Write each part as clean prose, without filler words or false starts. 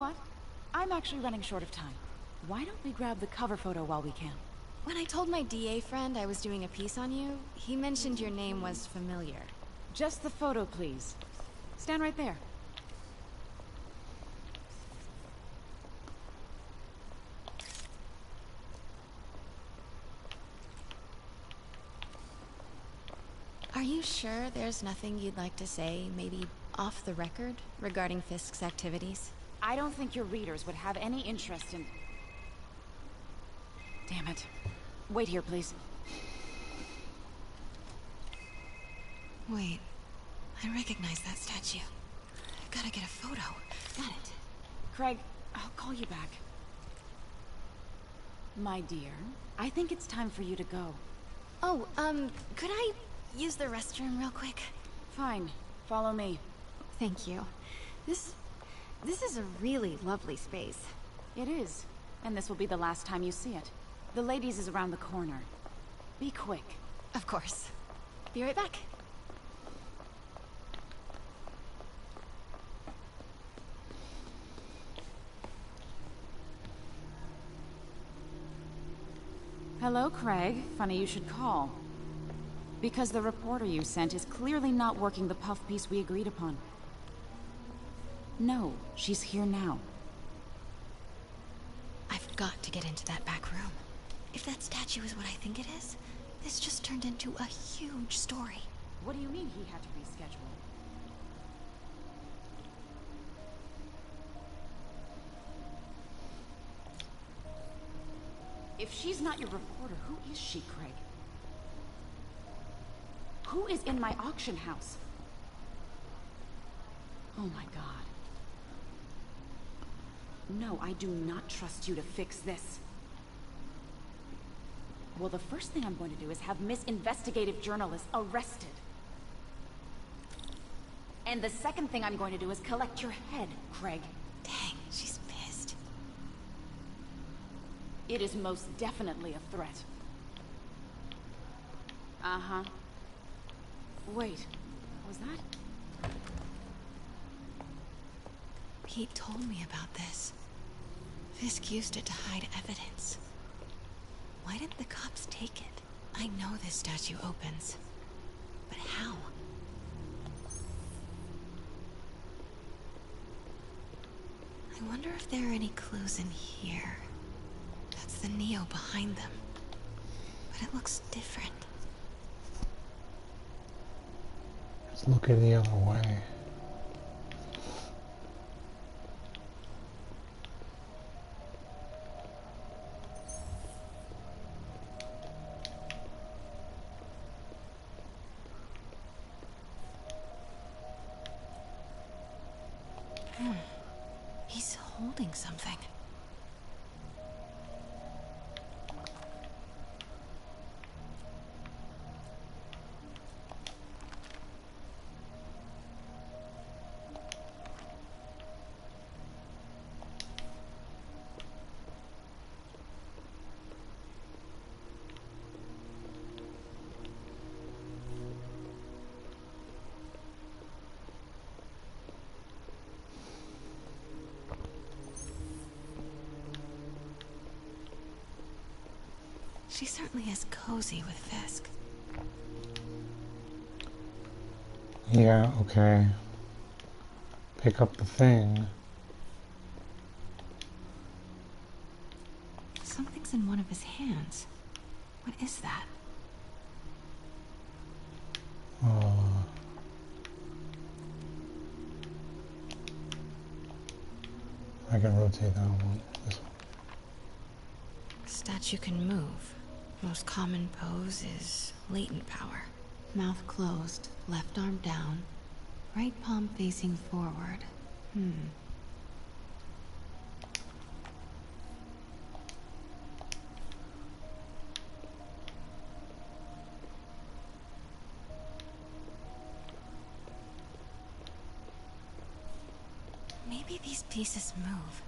What? I'm actually running short of time. Why don't we grab the cover photo while we can? When I told my DA friend I was doing a piece on you, he mentioned your name was familiar. Just the photo, please. Stand right there. Are you sure there's nothing you'd like to say, maybe off the record, regarding Fisk's activities? I don't think your readers would have any interest in... Damn it. Wait here, please. Wait. I recognize that statue. Gotta get a photo. Got it. Craig, I'll call you back. My dear, I think it's time for you to go. Oh, could I use the restroom real quick? Fine. Follow me. Thank you. This is a really lovely space. It is. And this will be the last time you see it. The ladies is around the corner. Be quick. Of course. Be right back. Hello, Craig. Funny you should call. Because the reporter you sent is clearly not working the puff piece we agreed upon. No, she's here now. I've got to get into that back room. If that statue is what I think it is, this just turned into a huge story. What do you mean he had to reschedule? If she's not your reporter, who is she, Craig? Who is in my auction house? Oh my god. No, I do not trust you to fix this. Well, the first thing I'm going to do is have Miss Investigative Journalist arrested. And the second thing I'm going to do is collect your head, Craig. Dang, she's pissed. It is most definitely a threat. Uh-huh. Wait, what was that? Pete told me about this. Fisk used it to hide evidence. Why didn't the cops take it? I know this statue opens. But how? I wonder if there are any clues in here. That's the Neo behind them. But it looks different. It's looking the other way. He's holding something. She certainly is cozy with Fisk. Yeah, okay. Pick up the thing. Something's in one of his hands. What is that? I can rotate that one. This one. Statue can move. Most common pose is latent power. Mouth closed, left arm down, right palm facing forward. Maybe these pieces move.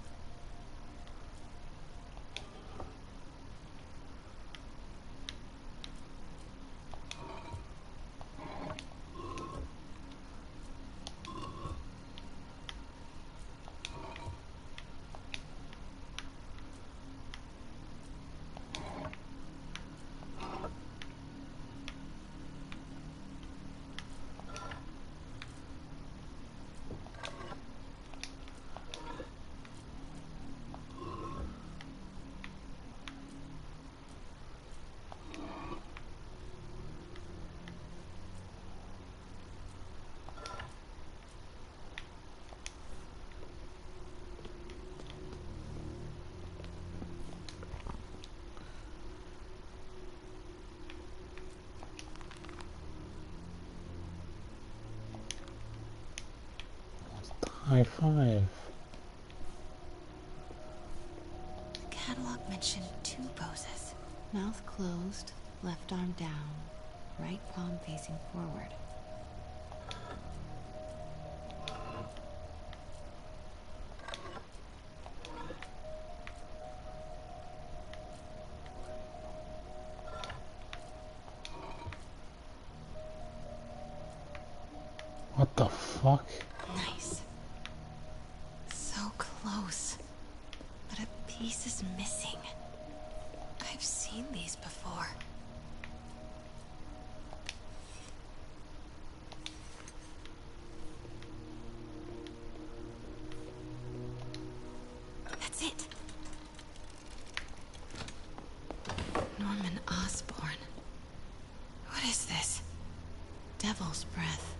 High five. The catalog mentioned 2 poses. Mouth closed, left arm down, right palm facing forward. What the fuck? Nice. So close. But a piece is missing. I've seen these before. That's it. Norman Osborn. What is this? Devil's breath.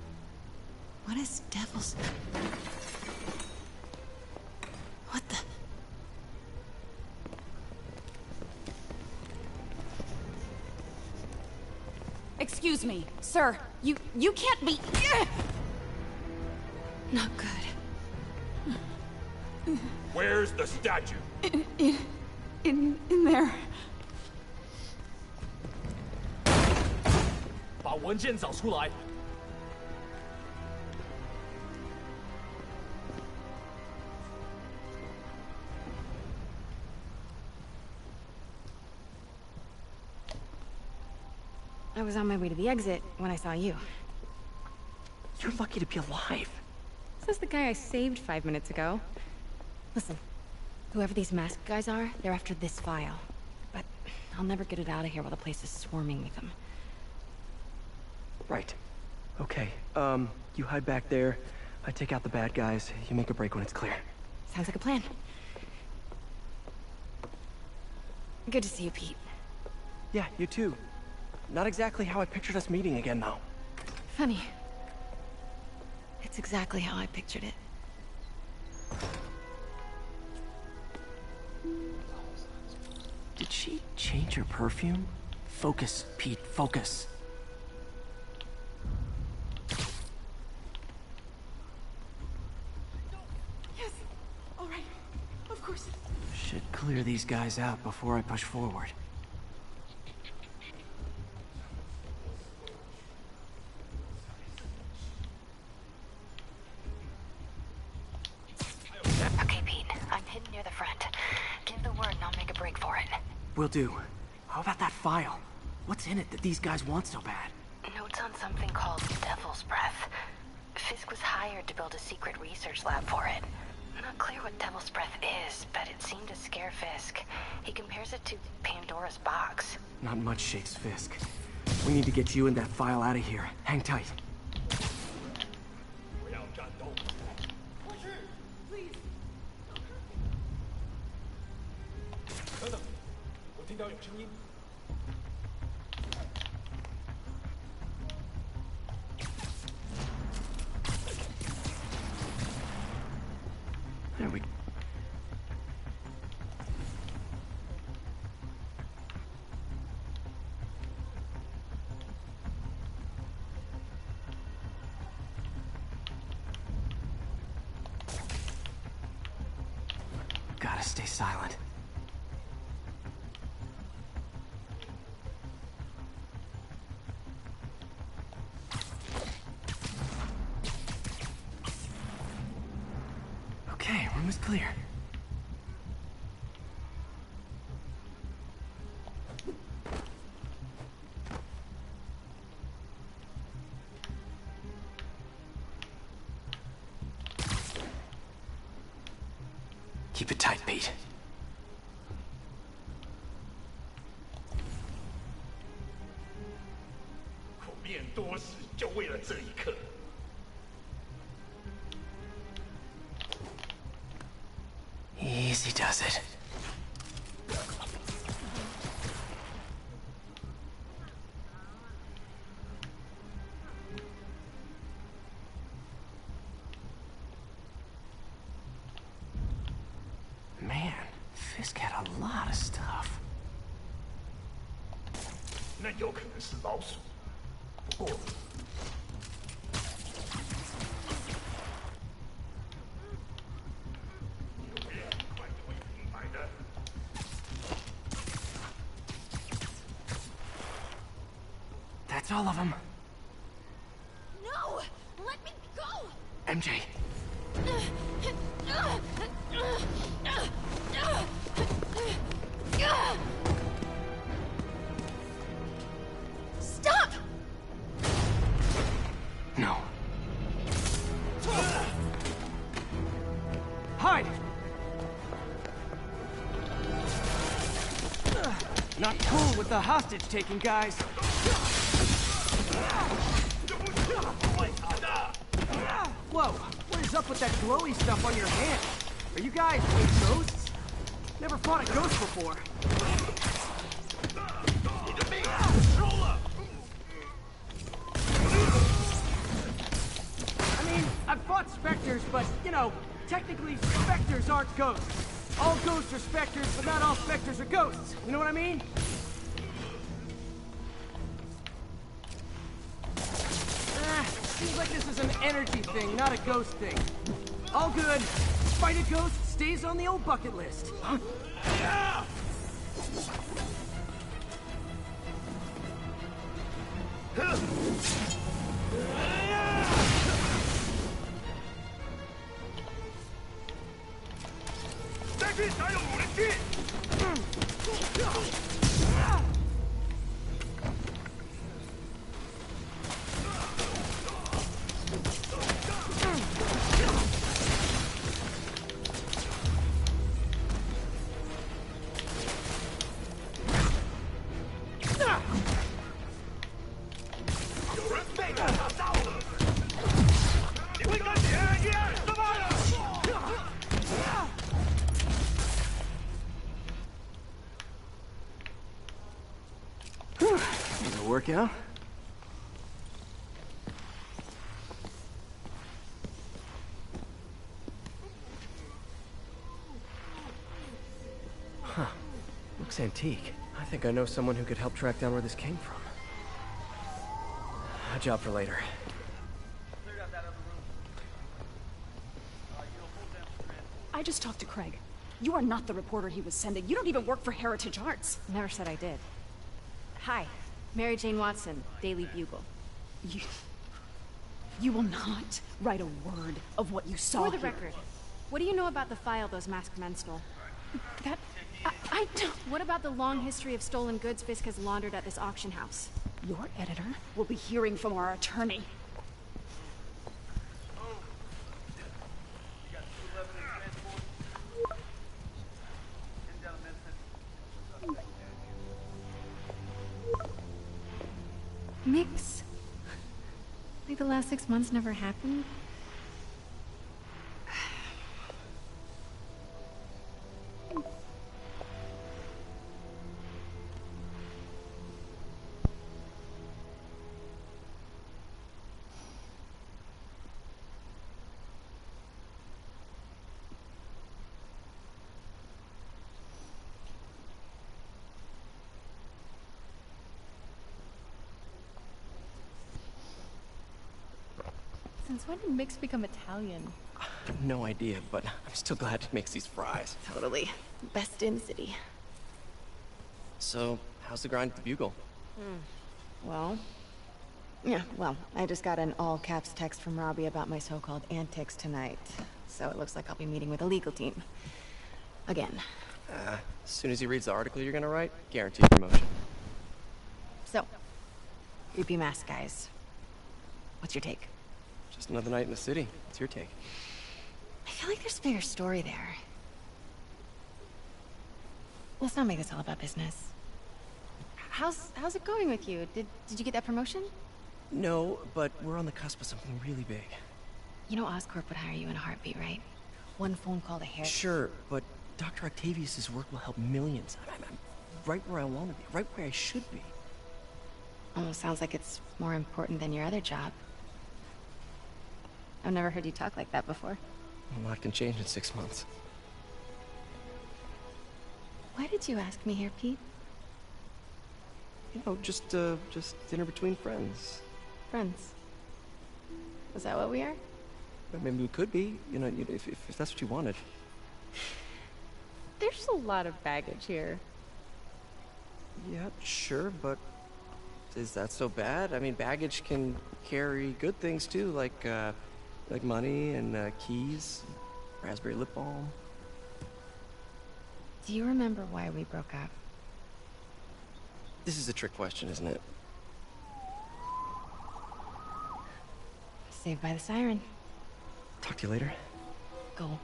What is devil's... What the... Excuse me, sir. You can't be... Not good. Where's the statue? In there. 把文件找出来。I was on my way to the exit when I saw you. You're lucky to be alive. Says the guy I saved 5 minutes ago. Listen, whoever these masked guys are, they're after this file. But I'll never get it out of here while the place is swarming with them. Right. Okay, you hide back there. I take out the bad guys. You make a break when it's clear. Sounds like a plan. Good to see you, Pete. Yeah, you too. Not exactly how I pictured us meeting again, though. Funny. It's exactly how I pictured it. Did she change her perfume? Focus, Pete, focus. Yes. All right. Of course. Should clear these guys out before I push forward. Okay, Pete. I'm hidden near the front. Give the word and I'll make a break for it. Will do. How about that file? What's in it that these guys want so bad? Notes on something called Devil's Breath. Fisk was hired to build a secret research lab for it. Not clear what Devil's Breath is, but it seemed to scare Fisk. He compares it to Pandora's box. Not much shakes Fisk. We need to get you and that file out of here. Hang tight. 不要战斗！回去，please。等等，我听到有声音。 There we... Gotta stay silent. Okay, room is clear. Keep it tight, Pete. 苦练多时，就为了这一刻。 Easy does it. Man, Fisk had a lot of stuff. 那有可能是老鼠，不过 That's all of them. No! Let me go! MJ. Stop! No. Hide! Not cool with the hostage taking, guys. Whoa, what is up with that glowy stuff on your hand? Are you guys ghosts? Never fought a ghost before. I mean, I've fought specters, but, you know, technically specters aren't ghosts. All ghosts are specters, but not all specters are ghosts. You know what I mean? Seems like this is an energy thing, not a ghost thing. All good. Fight a ghost stays on the old bucket list. Workout? Huh. Looks antique. I think I know someone who could help track down where this came from. A job for later. I just talked to Craig. You are not the reporter he was sending. You don't even work for Heritage Arts. Never said I did. Hi, Mary Jane Watson, Daily Bugle. You will not write a word of what you saw For the here. record, what do you know about the file those masked men stole? That... I don't... What about the long history of stolen goods Fisk has laundered at this auction house? Your editor will be hearing from our attorney. Mix? Like the last 6 months never happened? Since when did Mix become Italian? No idea, but I'm still glad he makes these fries. Totally. Best in the city. So, how's the grind at the Bugle? Well, I just got an all-caps text from Robbie about my so-called antics tonight. So it looks like I'll be meeting with a legal team. Again. As soon as he reads the article you're gonna write, guaranteed promotion. So, creepy mask guys. What's your take? Just another night in the city. What's your take? I feel like there's a bigger story there. Let's not make this all about business. How's it going with you? Did you get that promotion? No, but we're on the cusp of something really big. You know Oscorp would hire you in a heartbeat, right? One phone call to Harry. Sure, but Dr. Octavius' work will help millions. I'm right where I want to be, right where I should be. Almost sounds like it's more important than your other job. I've never heard you talk like that before. A lot can change in 6 months. Why did you ask me here, Pete? You know, just dinner between friends. Friends. Is that what we are? Maybe we could be, you know, if that's what you wanted. There's a lot of baggage here. Yeah, sure, but Is that so bad? I mean, baggage can carry good things too, like money and keys, raspberry lip balm. Do you remember why we broke up? This is a trick question, isn't it? Saved by the siren. Talk to you later. Go.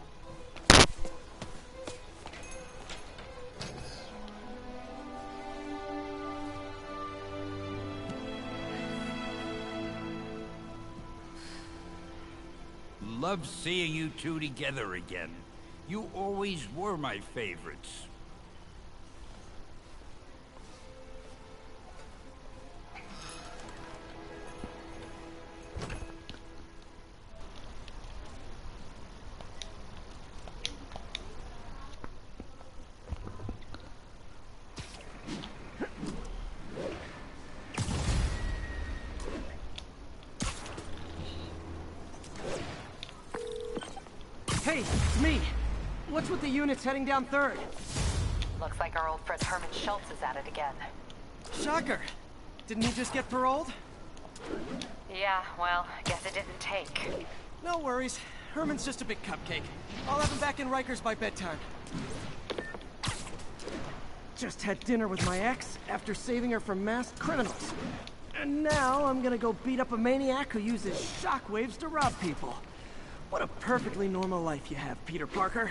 Love seeing you two together again. You always were my favorites. Hey, it's me. What's with the units heading down 3rd? Looks like our old friend Herman Schultz is at it again. Shocker. Didn't he just get paroled? Yeah, well, guess it didn't take. No worries. Herman's just a big cupcake. I'll have him back in Rikers by bedtime. Just had dinner with my ex after saving her from masked criminals. And now I'm gonna go beat up a maniac who uses shockwaves to rob people. What a perfectly normal life you have, Peter Parker.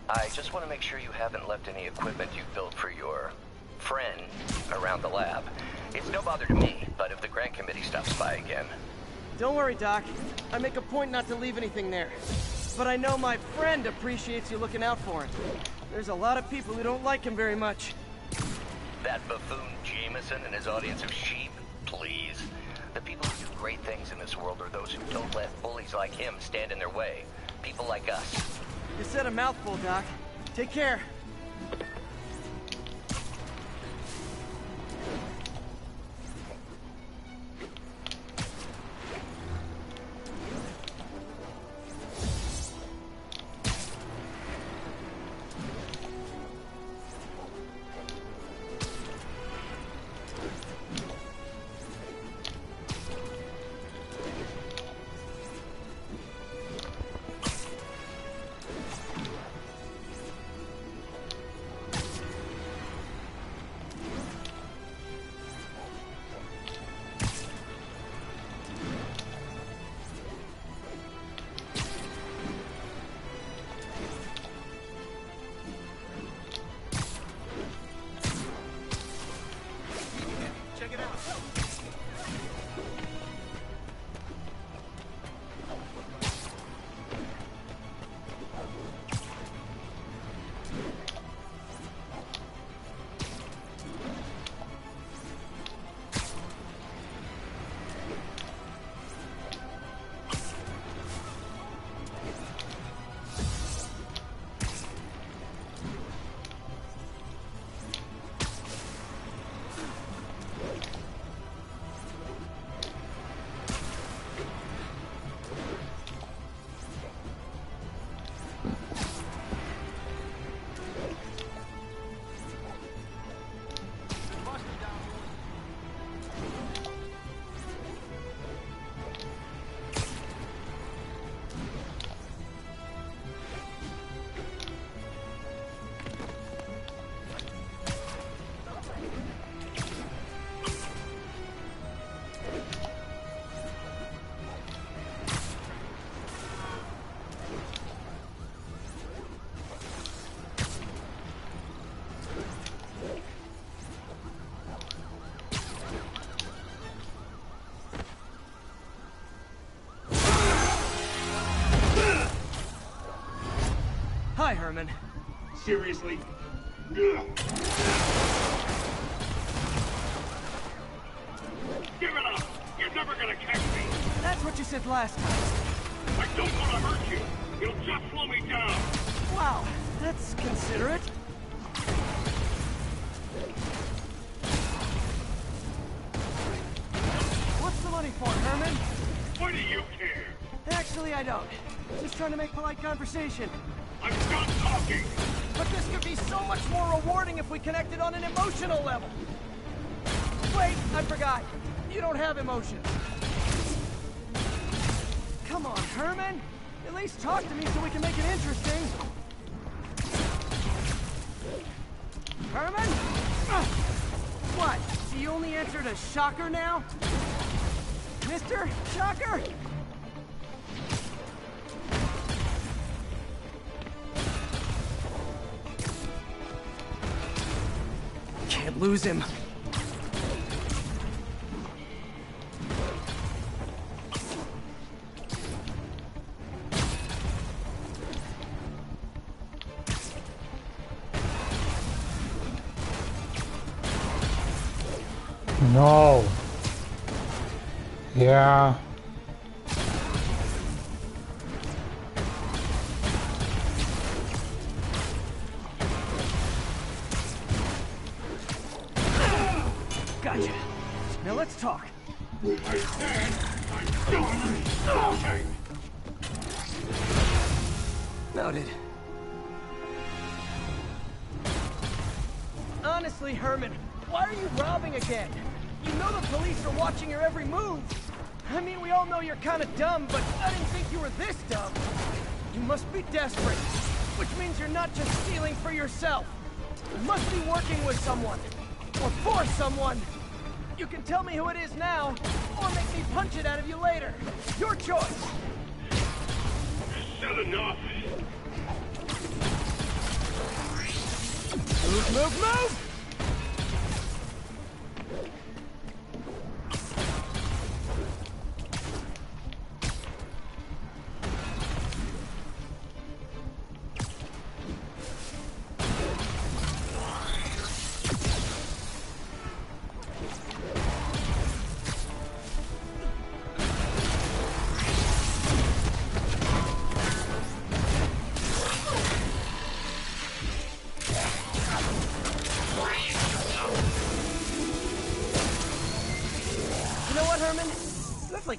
I just want to make sure you haven't left any equipment you built for your friend around the lab. It's no bother to me, but if the grant committee stops by again... Don't worry, Doc. I make a point not to leave anything there. But I know my friend appreciates you looking out for him. There's a lot of people who don't like him very much. That buffoon Jameson and his audience of sheep? Please. The people who do great things in this world are those who don't let bullies like him stand in their way. People like us. You said a mouthful, Doc. Take care. Hi, Herman. Seriously? never gonna catch me. That's what you said last time. I don't want to hurt you. It'll just slow me down. Wow, that's considerate. What's the money for, Herman? Why do you care? Actually, I don't. Just trying to make polite conversation. I'm done talking. But this could be so much more rewarding if we connected on an emotional level. Wait, I forgot. You don't have emotions. Come on, Herman. At least talk to me so we can make it interesting. Herman? What? So you only answered a shocker now? Mr. Shocker? Can't lose him. No. Yeah. Gotcha. Now let's talk. I said I'm done talking. Noted. Honestly, Herman, why are you robbing again? You know the police are watching your every move. I mean, we all know you're kind of dumb, but I didn't think you were this dumb. You must be desperate, which means you're not just stealing for yourself. You must be working with someone, or for someone. You can tell me who it is now, or make me punch it out of you later. Your choice. Said enough. Move, move, move!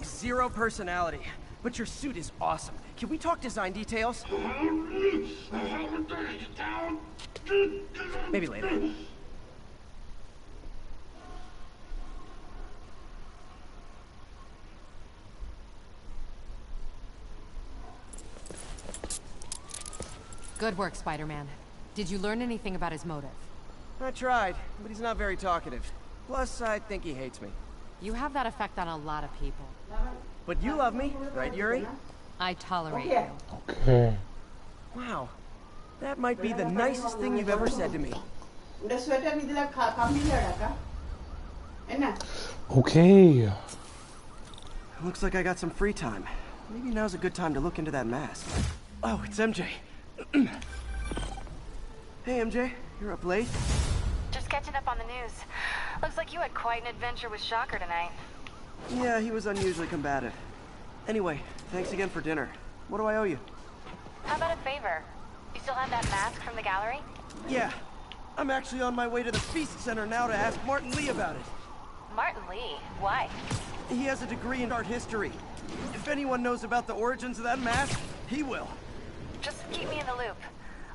Zero personality, but your suit is awesome. Can we talk design details? Maybe later. Good work, Spider-Man. Did you learn anything about his motive? I tried, but he's not very talkative. Plus, I think he hates me. You have that effect on a lot of people. But you love me, right, Yuri? I tolerate you. Okay. Wow. That might be the nicest thing you've ever said to me. Okay. Looks like I got some free time. Maybe now's a good time to look into that mask. Oh, it's MJ. Hey, MJ. You're up late? Just catching up on the news. Looks like you had quite an adventure with Shocker tonight. Yeah, he was unusually combative. Anyway, thanks again for dinner. What do I owe you? How about a favor? You still have that mask from the gallery? Yeah. I'm actually on my way to the Feast Center now to ask Martin Lee about it. Martin Lee? Why? He has a degree in art history. If anyone knows about the origins of that mask, he will. Just keep me in the loop.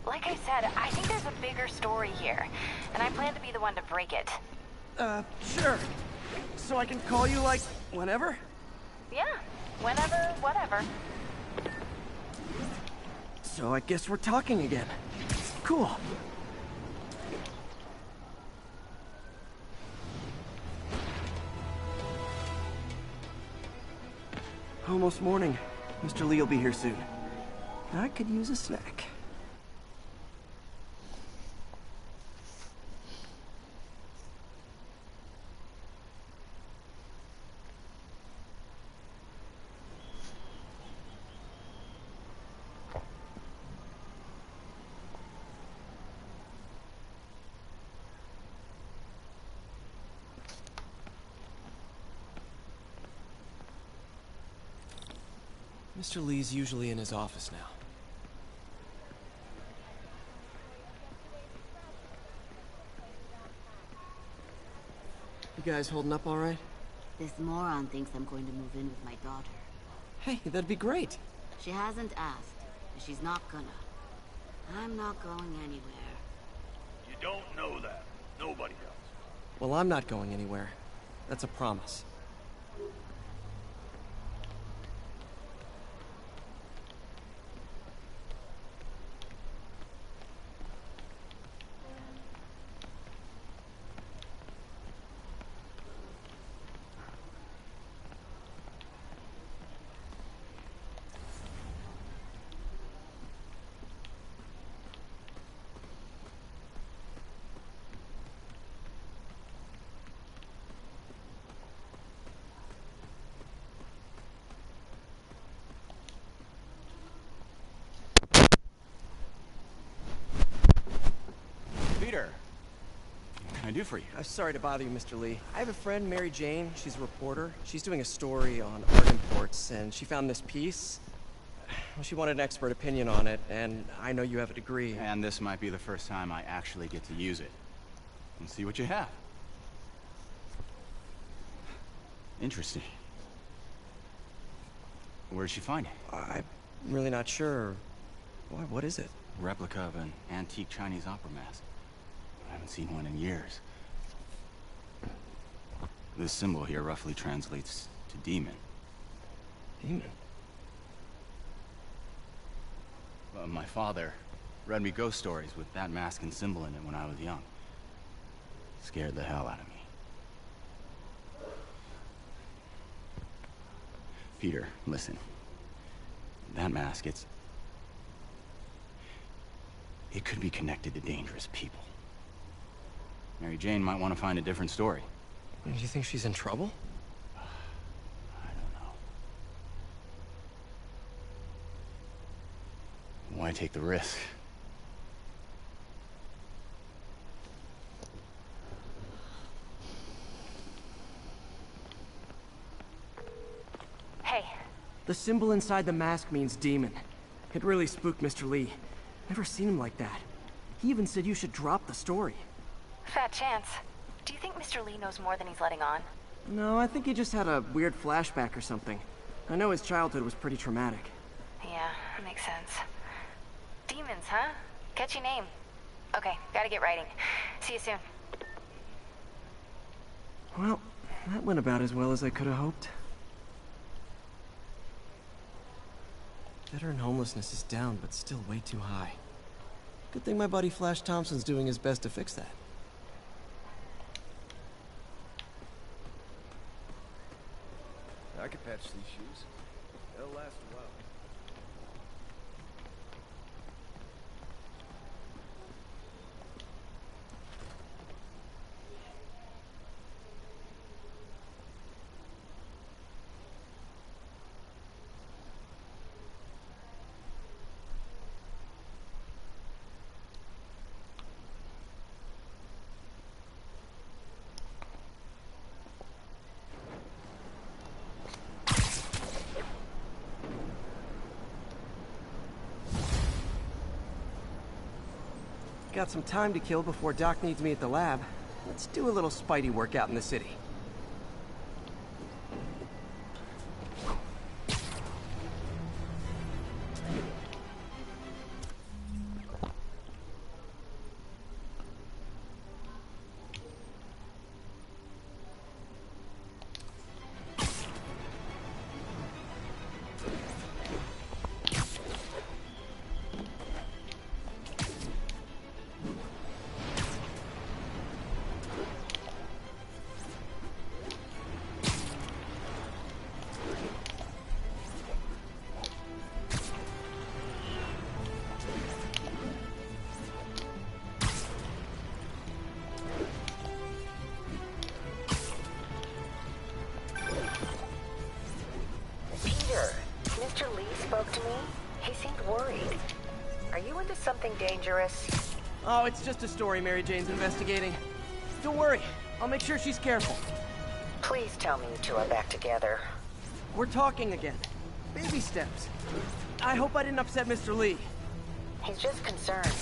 Like I said, I think there's a bigger story here, and I plan to be the one to break it. Sure. So I can call you, like, whenever? Yeah, whenever, whatever. So I guess we're talking again. Cool. Almost morning. Mr. Lee will be here soon. I could use a snack. Mr. Lee's usually in his office now. You guys holding up all right? This moron thinks I'm going to move in with my daughter. Hey, that'd be great. She hasn't asked, and she's not gonna. I'm not going anywhere. You don't know that. Nobody does. Well, I'm not going anywhere. That's a promise. Peter, what can I do for you? I'm sorry to bother you, Mr. Lee. I have a friend, Mary Jane. She's a reporter. She's doing a story on art imports, and she found this piece. Well, she wanted an expert opinion on it, and I know you have a degree. And this might be the first time I actually get to use it. Let's see what you have. Interesting. Where did she find it? I'm really not sure. What is it? Replica of an antique Chinese opera mask. I haven't seen one in years. This symbol here roughly translates to demon. Demon? My father read me ghost stories with that mask and symbol in it when I was young. Scared the hell out of me. Peter, listen. That mask, it could be connected to dangerous people. Mary Jane might want to find a different story. Do you think she's in trouble? I don't know. Why take the risk? Hey. The symbol inside the mask means demon. It really spooked Mr. Lee. Never seen him like that. He even said you should drop the story. Fat chance. Do you think Mr. Lee knows more than he's letting on? No, I think he just had a weird flashback or something. I know his childhood was pretty traumatic. Yeah, that makes sense. Demons, huh? Catchy name. Okay, gotta get writing. See you soon. Well, that went about as well as I could have hoped. Veteran homelessness is down, but still way too high. Good thing my buddy Flash Thompson's doing his best to fix that. I could patch these shoes. They'll last a while. Got some time to kill before Doc needs me at the lab. Let's do a little Spidey workout in the city. Mr. Lee spoke to me. He seemed worried. Are you into something dangerous? Oh, it's just a story Mary Jane's investigating. Don't worry, I'll make sure she's careful. Please tell me you two are back together. We're talking again. Baby steps. I hope I didn't upset Mr. Lee. He's just concerned.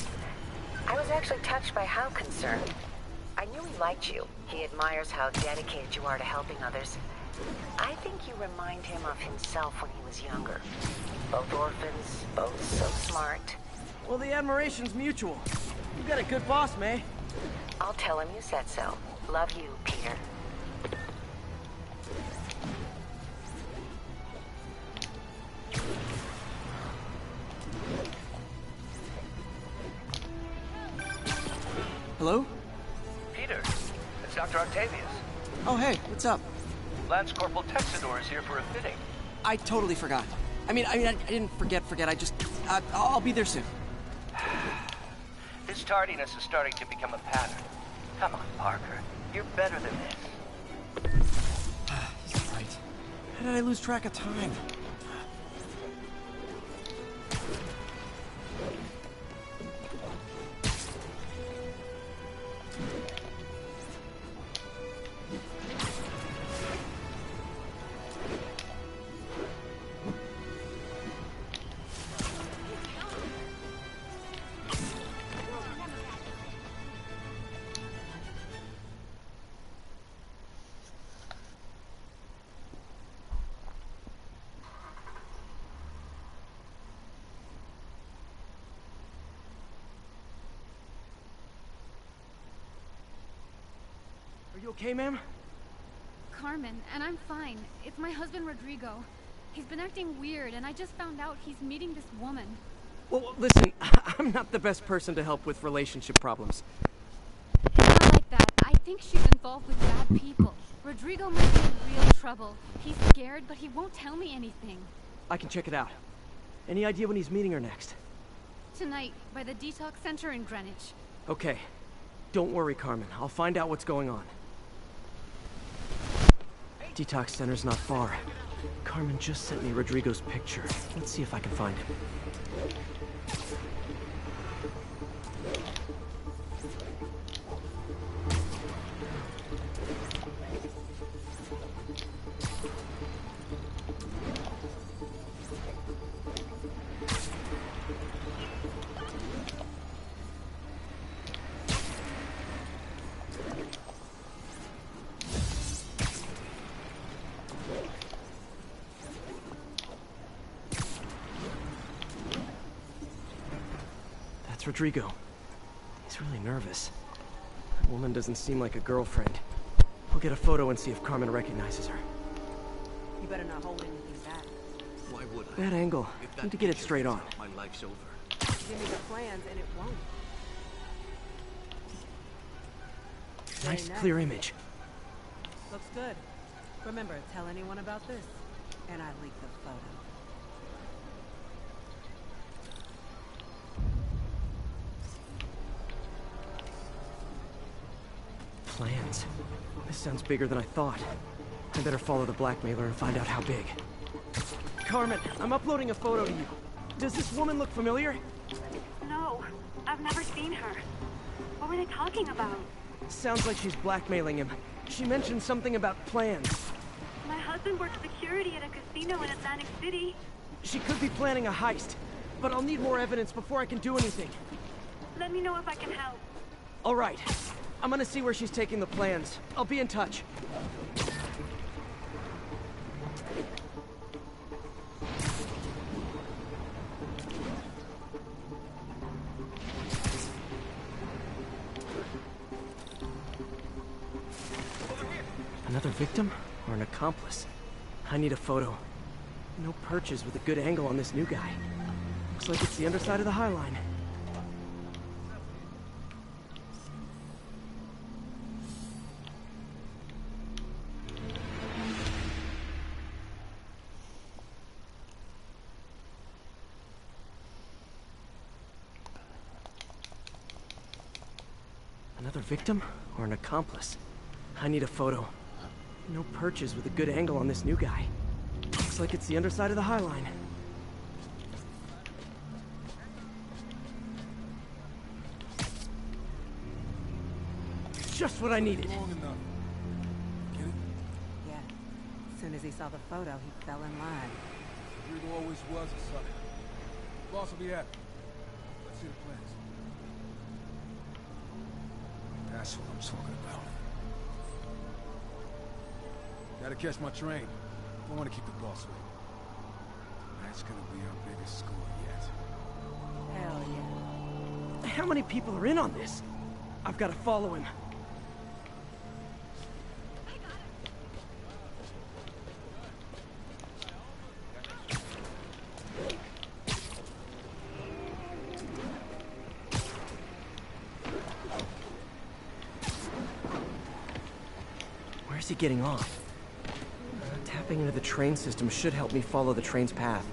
I was actually touched by how concerned. I knew he liked you. He admires how dedicated you are to helping others. I think you remind him of himself when he was younger. Both orphans, both so smart. Well, the admiration's mutual. You've got a good boss, May. I'll tell him you said so. Love you, Peter. Hello? Peter, it's Dr. Octavius. Oh, hey, what's up? Lance Corporal Texador is here for a fitting. I totally forgot. I didn't forget. I'll be there soon. This tardiness is starting to become a pattern. Come on, Parker. You're better than this. He's right. How did I lose track of time? Are you okay, ma'am? Carmen, and I'm fine. It's my husband, Rodrigo. He's been acting weird, and I just found out he's meeting this woman. Well, listen, I'm not the best person to help with relationship problems. It's not like that. I think she's involved with bad people. Rodrigo might be in real trouble. He's scared, but he won't tell me anything. I can check it out. Any idea when he's meeting her next? Tonight, by the detox center in Greenwich. Okay. Don't worry, Carmen. I'll find out what's going on. Detox center's not far. Carmen just sent me Rodrigo's picture. Let's see if I can find him. That's Rodrigo. He's really nervous. That woman doesn't seem like a girlfriend. I'll get a photo and see if Carmen recognizes her. You better not hold anything back. Why would I? Bad angle. Need to get it straight on. My life's over. Give me the plans and it won't. Nice, clear image. Looks good. Remember, tell anyone about this, and I leak the photo. Plans. This sounds bigger than I thought. I better follow the blackmailer and find out how big. Carmen, I'm uploading a photo to you. Does this woman look familiar? No, I've never seen her. What were they talking about? Sounds like she's blackmailing him. She mentioned something about plans. My husband works security at a casino in Atlantic City. She could be planning a heist, but I'll need more evidence before I can do anything. Let me know if I can help. All right. I'm gonna see where she's taking the plans. I'll be in touch. Another victim or an accomplice? I need a photo. No perches with a good angle on this new guy. Looks like it's the underside of the High Line. Another victim or an accomplice? I need a photo. No perches with a good angle on this new guy. Looks like it's the underside of the High Line. Just what I needed. Long enough. Get it? Yeah. As soon as he saw the photo, he fell in line. Rodrigo always was a sucker. Boss will be happy. Let's see the plans. That's what I'm talking about. Gotta catch my train. Don't want to keep the boss waiting. That's gonna be our biggest score yet. Hell yeah. How many people are in on this? I've got to follow him. Where's he getting off? Tapping into the train system should help me follow the train's path.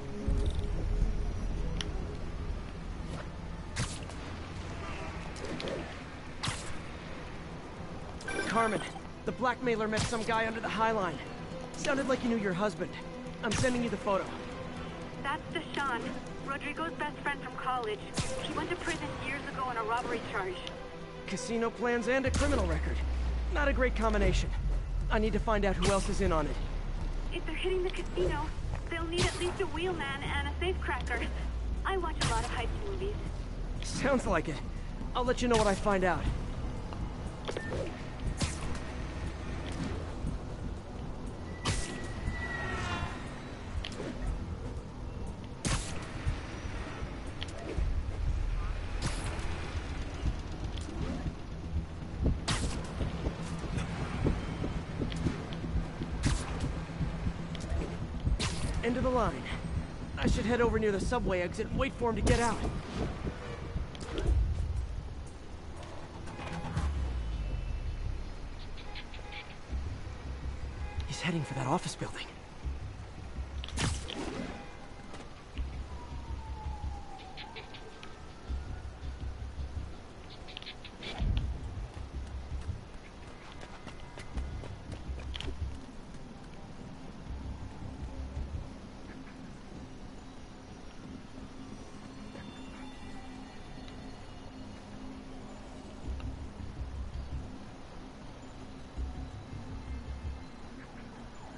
Carmen, the blackmailer met some guy under the High Line. Sounded like he knew your husband. I'm sending you the photo. That's Deshaun, Rodrigo's best friend from college. He went to prison years ago on a robbery charge. Casino plans and a criminal record. Not a great combination. I need to find out who else is in on it. If they're hitting the casino, they'll need at least a wheelman and a safecracker. I watch a lot of heist movies. Sounds like it. I'll let you know what I find out. End of the line. I should head over near the subway exit and wait for him to get out. He's heading for that office building.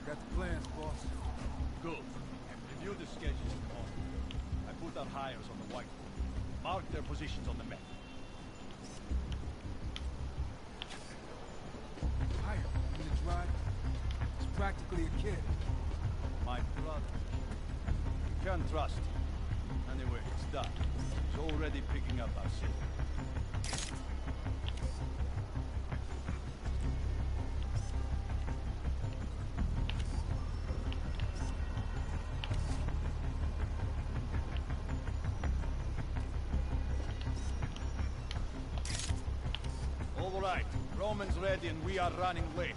Got the plans, boss. Good. Review the schedules tomorrow. I put our hires on the whiteboard. Mark their positions on the map. Hire, he's a driver. He's practically a kid. My brother. You can't trust him. Anyway, it's done. He's already picking up our signal. All right, Roman's ready and we are running late.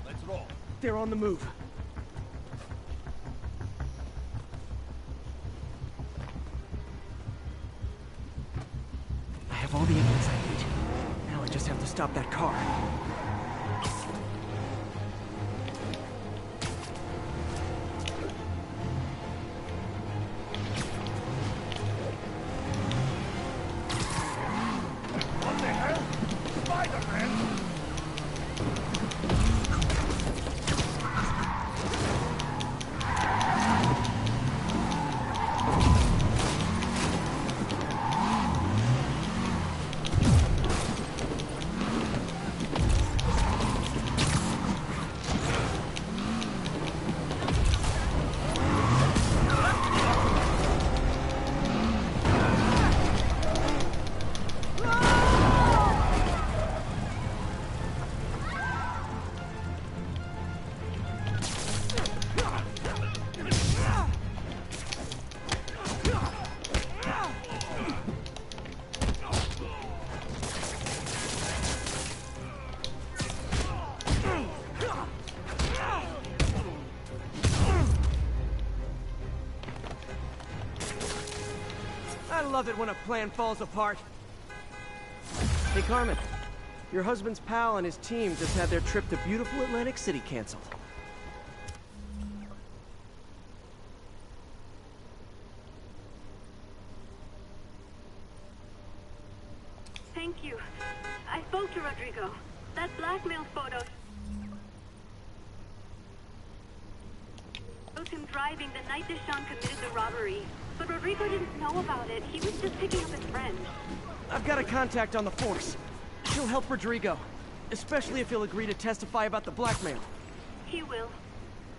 Let's roll. They're on the move. I have all the evidence I need. Now I just have to stop that car. What the hell? Spider-Man! I love it when a plan falls apart. Hey, Carmen. Your husband's pal and his team just had their trip to beautiful Atlantic City canceled. Thank you. I spoke to Rodrigo. That blackmail photo him driving the night Deshaun committed the robbery. But Rodrigo didn't know about it. He was just picking up his friend. I've got a contact on the force. She'll help Rodrigo. Especially if he'll agree to testify about the blackmail. He will.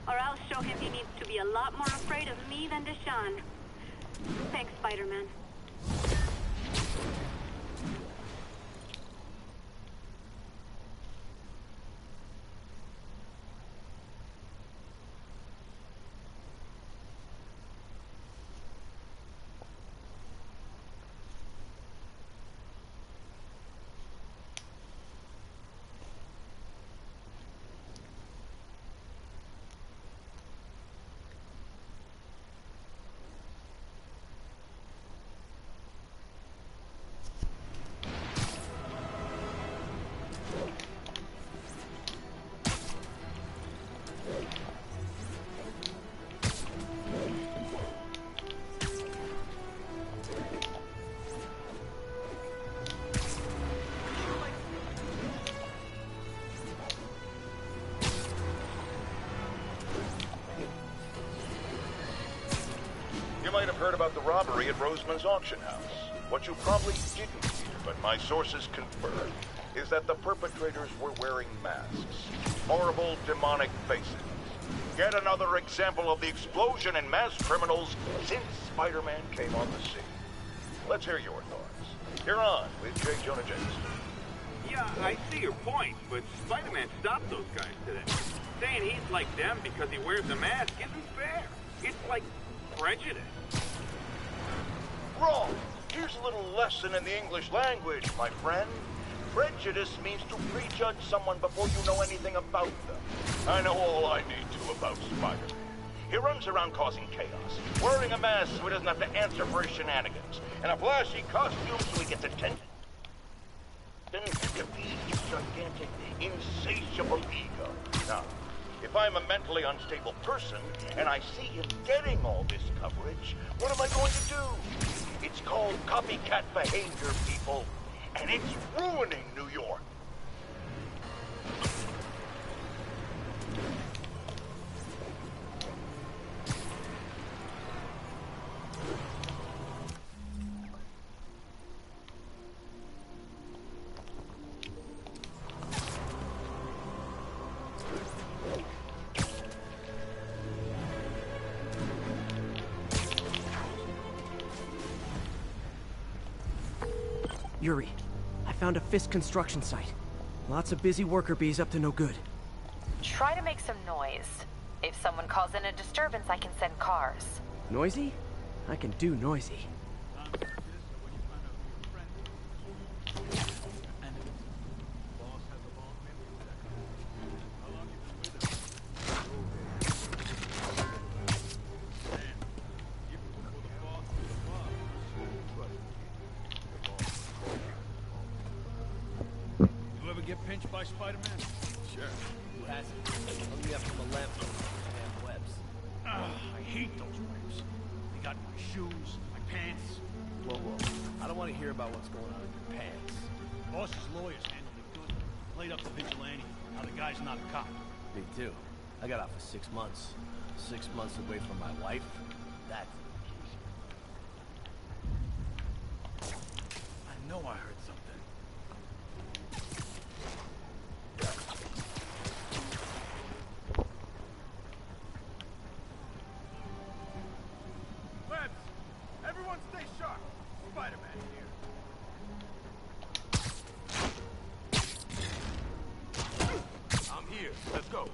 Or I'll show him he needs to be a lot more afraid of me than Deshaun. Thanks, Spider-Man. You might have heard about the robbery at Roseman's auction house. What you probably didn't hear, but my sources confirm, is that the perpetrators were wearing masks. Horrible, demonic faces. Yet another example of the explosion in mass criminals since Spider-Man came on the scene. Let's hear your thoughts. You're on with J. Jonah Jameson. Yeah, I see your point, but Spider-Man stopped those guys today. Saying he's like them because he wears a mask isn't fair. It's like prejudice. Wrong. Here's a little lesson in the English language, my friend. Prejudice means to prejudge someone before you know anything about them. I know all I need to about Spider-Man. He runs around causing chaos, wearing a mask so he doesn't have to answer for his shenanigans, and a flashy costume so he gets attention. Then to feed his gigantic, insatiable ego. Now, if I'm a mentally unstable person, and I see him getting all this coverage, what am I going to do? It's called copycat behavior, people, and it's ruining New York. Yuri, I found a Fisk construction site. Lots of busy worker bees up to no good. Try to make some noise. If someone calls in a disturbance, I can send cars. Noisy? I can do noisy. Get pinched by Spider-Man? Sure. Who hasn't? Only up from a lamp and webs. I hate those webs. They got my shoes, my pants. Whoa, whoa. I don't want to hear about what's going on in your pants. Boss's lawyers handled it good. Played up the vigilante. Now the guy's not a cop. Me too. I got out for 6 months. 6 months away from my wife. That's I know I heard something. Everyone stay sharp. Spider-Man here. I'm here. Let's go.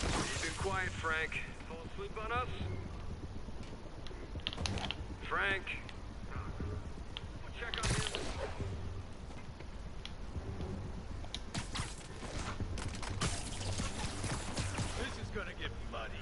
You've been quiet, Frank. Fall asleep on us? Frank. We'll check on him. Gonna get bloody.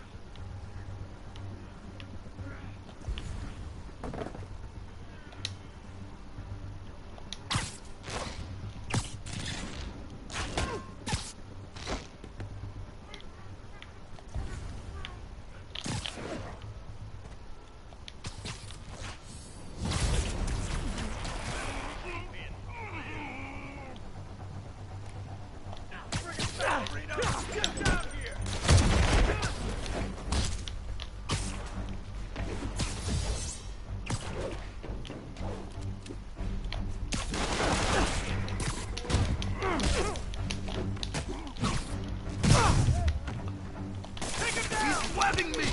kidding me?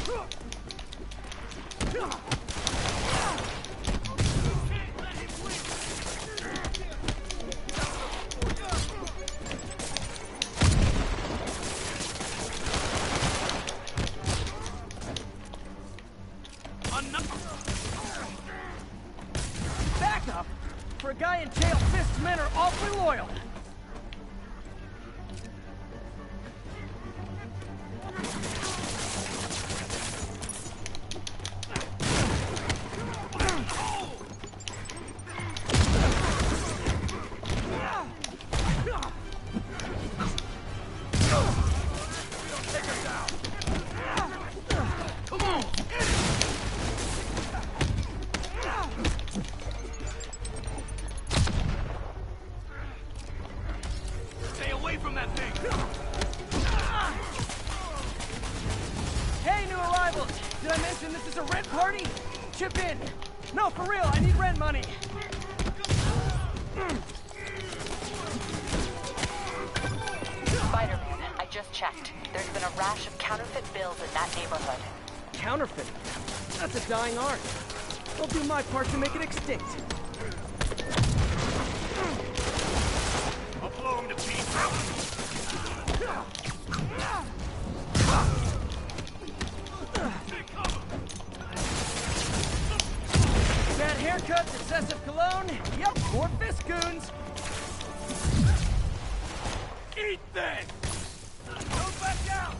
Backup? For a guy in jail, Fisk's men are awfully loyal. Stay away from that thing! Hey, new arrivals! Did I mention this is a rent party? Chip in! No, for real, I need rent money! Spider-Man, I just checked. There's been a rash of counterfeit bills in that neighborhood. Counterfeit? That's a dying art. I'll do my part to make it extinct. I'll blow him to pieces! Bad haircuts, excessive cologne. Yep, more Fisk goons. Eat then! Don't back down!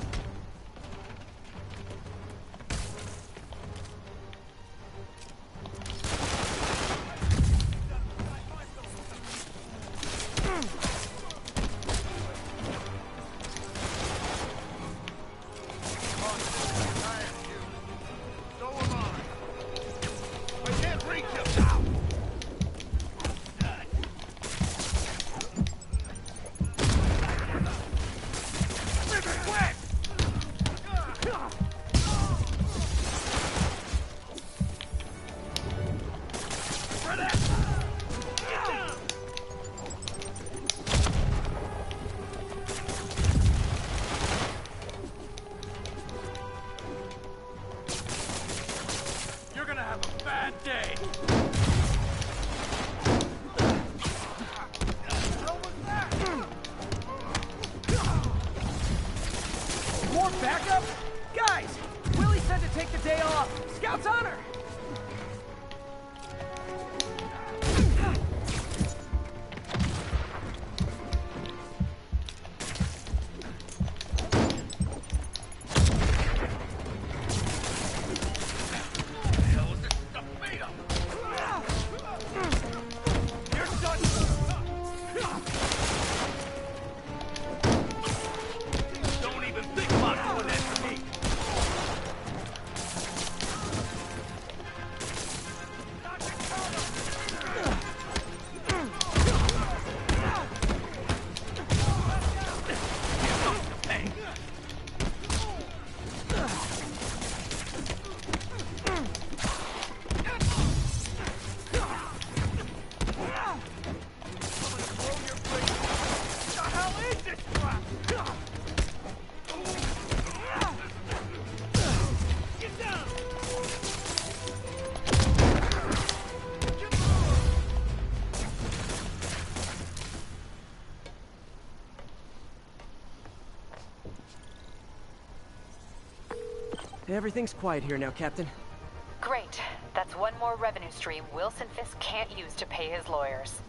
So am I. I can't reach him now! You're gonna have a bad day! More backup? Guys, Willie said to take the day off. Scout's honor! Don't even think about doing that to me! Everything's quiet here now, Captain. Great. That's one more revenue stream Wilson Fisk can't use to pay his lawyers.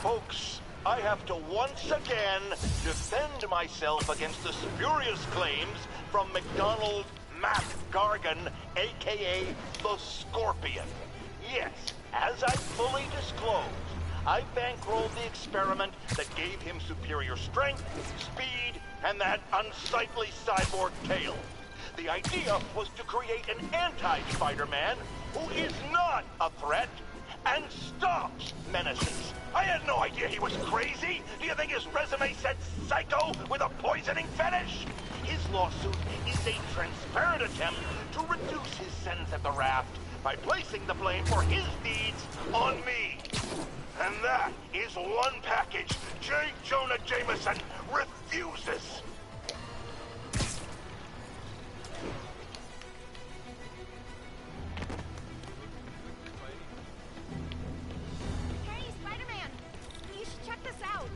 Folks, I have to once again defend myself against the spurious claims from McDonald Mac Gargan, aka the Scorpion. Yes, as I fully disclosed, I bankrolled the experiment that gave him superior strength, speed, and that unsightly cyborg tail. The idea was to create an anti-Spider-Man who is not a threat and stops menaces. I had no idea he was crazy. Do you think his resume said psycho with a poisoning fetish? His lawsuit is a transparent attempt to reduce his sentence at the raft by placing the blame for his deeds on me. And that is one package J. Jonah Jameson refuses. Hey, Spider-Man! You should check this out.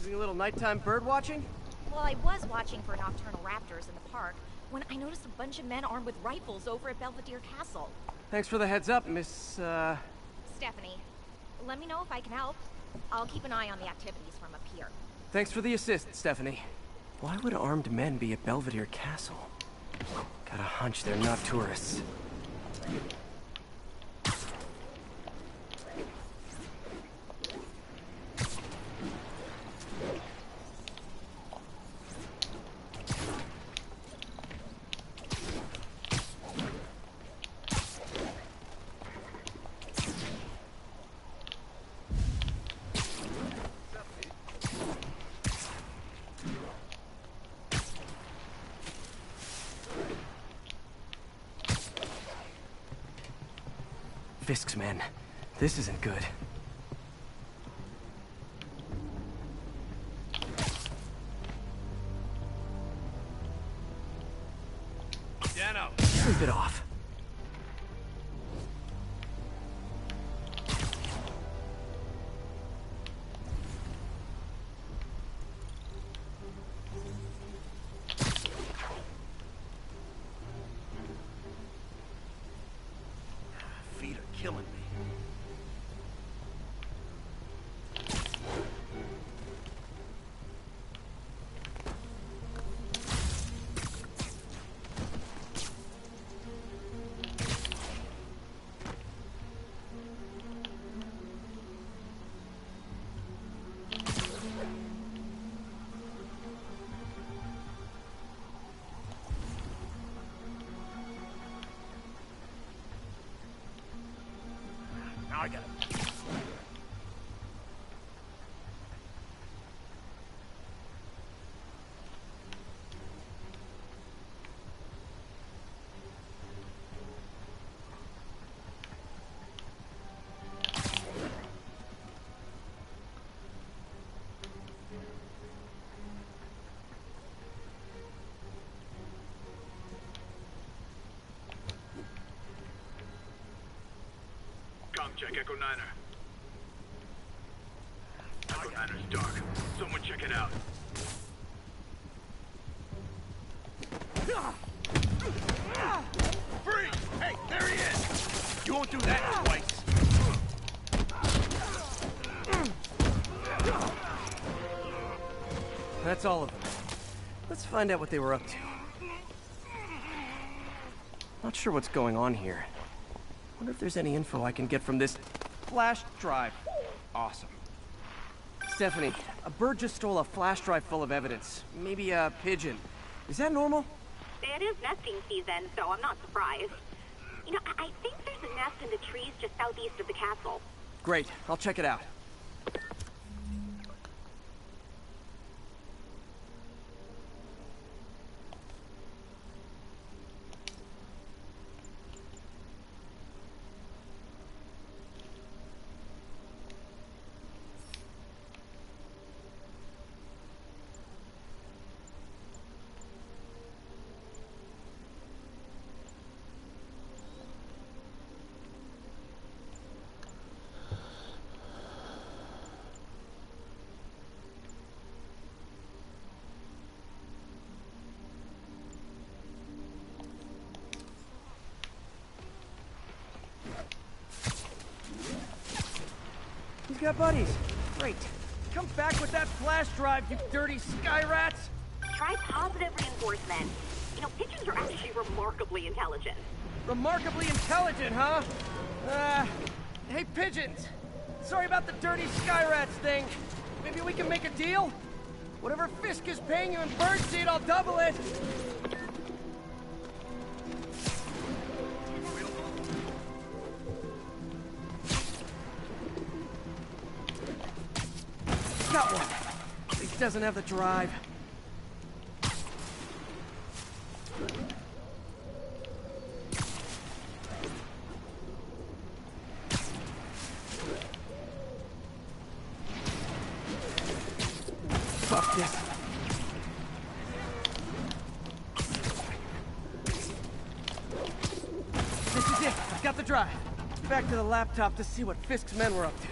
Doing a little nighttime bird watching? Well, I was watching for nocturnal raptors in the park when I noticed a bunch of men armed with rifles over at Belvedere Castle. Thanks for the heads up, Miss, Stephanie, let me know if I can help. I'll keep an eye on the activities from up here. Thanks for the assist, Stephanie. Why would armed men be at Belvedere Castle? Got a hunch they're not tourists. Fisk's men. This isn't good. Dano! Sleep it off. Feet are killing me. Now I got it. Check Echo Niner. Echo Niner's dark. Someone check it out. Freeze! Hey, there he is! You won't do that twice. That's all of them. Let's find out what they were up to. Not sure what's going on here. Wonder if there's any info I can get from this flash drive. Awesome. Stephanie, a bird just stole a flash drive full of evidence. Maybe a pigeon. Is that normal? It is nesting season, so I'm not surprised. You know, I think there's a nest in the trees just southeast of the castle. Great, I'll check it out. got buddies. Great. Come back with that flash drive, you dirty sky rats! Try positive reinforcement. You know, pigeons are actually remarkably intelligent. Remarkably intelligent, huh? Hey, pigeons. Sorry about the dirty sky rats thing. Maybe we can make a deal? Whatever Fisk is paying you in birdseed, I'll double it. Got one. At least doesn't have the drive. Fuck this. This is it. I've got the drive. Back to the laptop to see what Fisk's men were up to.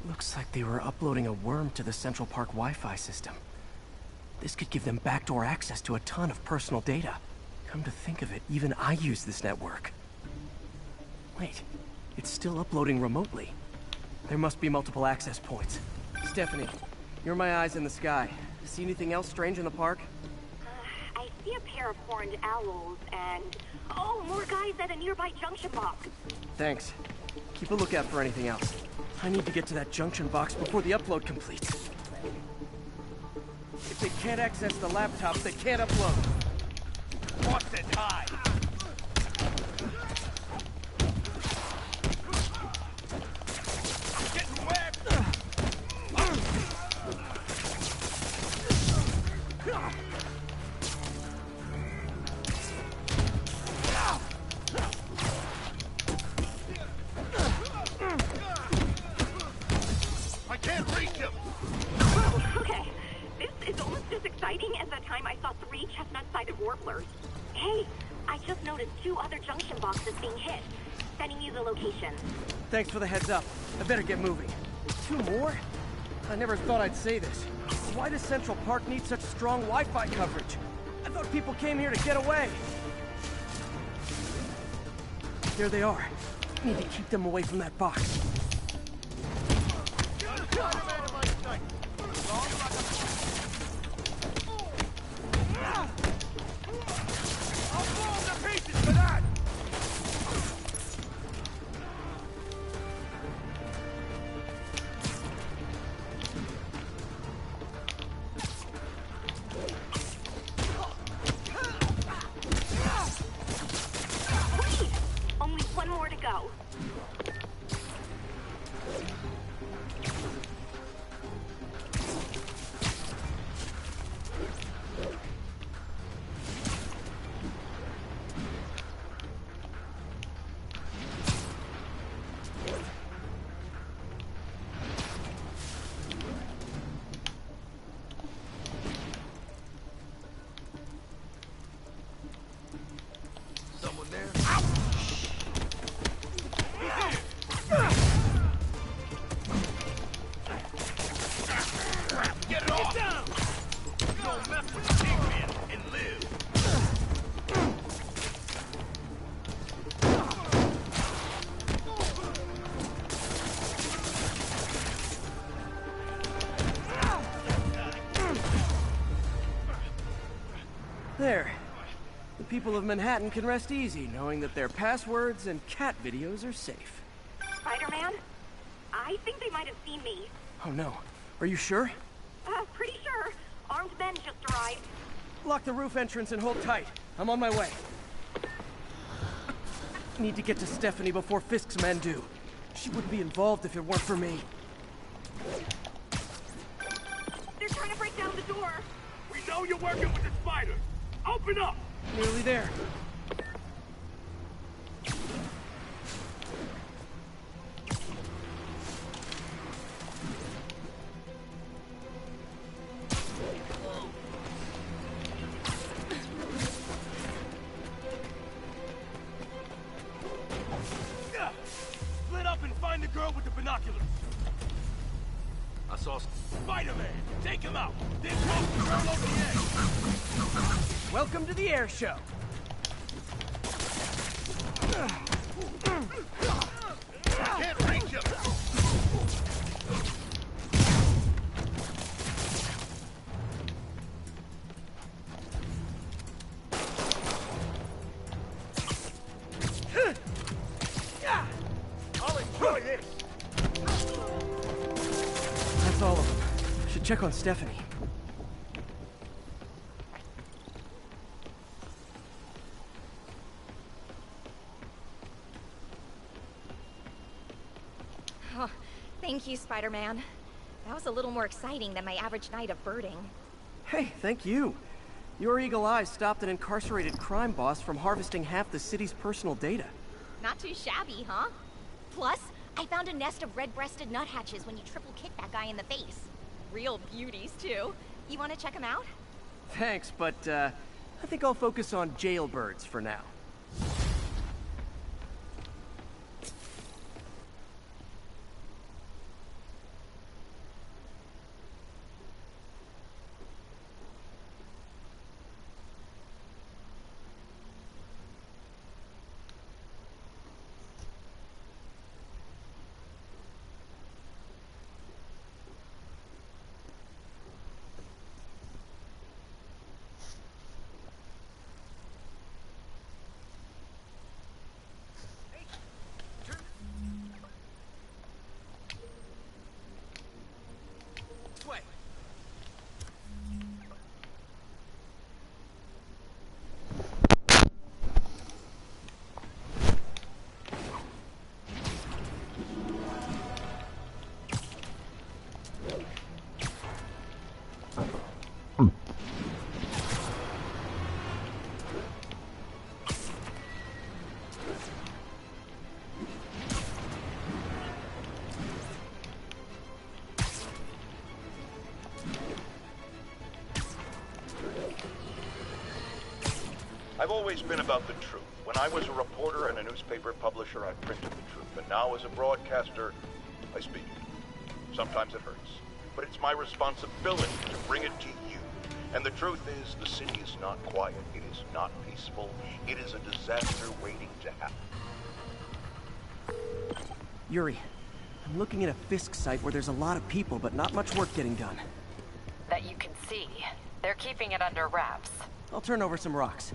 Looks like they were uploading a worm to the Central Park Wi-Fi system. This could give them backdoor access to a ton of personal data. Come to think of it, even I use this network. Wait, it's still uploading remotely. There must be multiple access points. Stephanie, you're my eyes in the sky. See anything else strange in the park? I see a pair of horned owls and... oh, more guys at a nearby junction box. Thanks. Keep a lookout for anything else. I need to get to that junction box before the upload completes. If they can't access the laptop, they can't upload. What's it high? Getting wet. I can't reach him. Okay, this is almost as exciting as the time I saw 3 chestnut-sided warblers. Hey, I just noticed 2 other junction boxes being hit. Sending you the location. Thanks for the heads up. I better get moving. 2 more? I never thought I'd say this. Why does Central Park need such strong Wi-Fi coverage? I thought people came here to get away. There they are. Need to keep them away from that box. Only 1 more to go. Someone there? Get it off! Down! You don't mess with the pigman and live. There. The people of Manhattan can rest easy knowing that their passwords and cat videos are safe. Spider-Man? I think they might have seen me. Oh no. Are you sure? Pretty sure. Armed men just arrived. Lock the roof entrance and hold tight. I'm on my way. Need to get to Stephanie before Fisk's men do. She wouldn't be involved if it weren't for me. They're trying to break down the door. We know you're working with the spiders. Open up! Nearly there. Spider-Man! Take him out! This won't turn over the edge! Welcome to the air show. Can't reach him! I'll enjoy this! That's all of them. Should check on Stephanie. Oh, thank you, Spider-Man. That was a little more exciting than my average night of birding. Hey, thank you. Your eagle eyes stopped an incarcerated crime boss from harvesting half the city's personal data. Not too shabby, huh? Plus, I found a nest of red-breasted nuthatches when you triple kicked that guy in the face. Real beauties, too. You want to check them out? Thanks, but I think I'll focus on jailbirds for now. I've always been about the truth. When I was a reporter and a newspaper publisher, I printed the truth. And now as a broadcaster, I speak it. Sometimes it hurts. But it's my responsibility to bring it to you. And the truth is, the city is not quiet. It is not peaceful. It is a disaster waiting to happen. Yuri, I'm looking at a Fisk site where there's a lot of people, but not much work getting done. That you can see. They're keeping it under wraps. I'll turn over some rocks.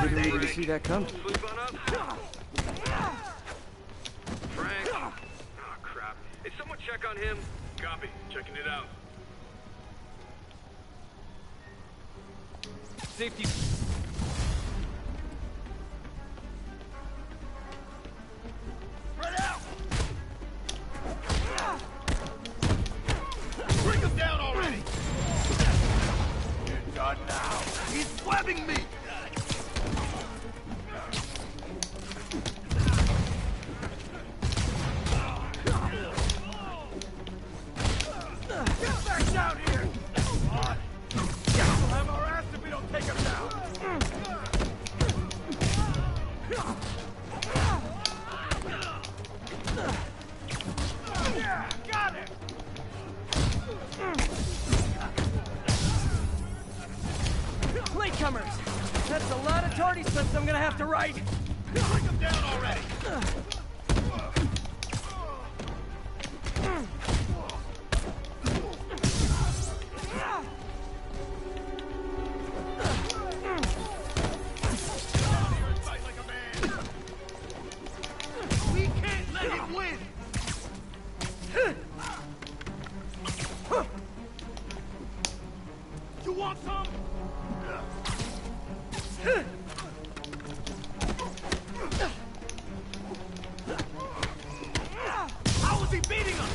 Didn't really see that coming. Frank? Oh, crap. Hey, someone check on him. Copy. Checking it out. Safety. newcomers. That's a lot of tardy slips I'm gonna have to write. Bring them down already! We can't let him win! You want some? How is he beating us?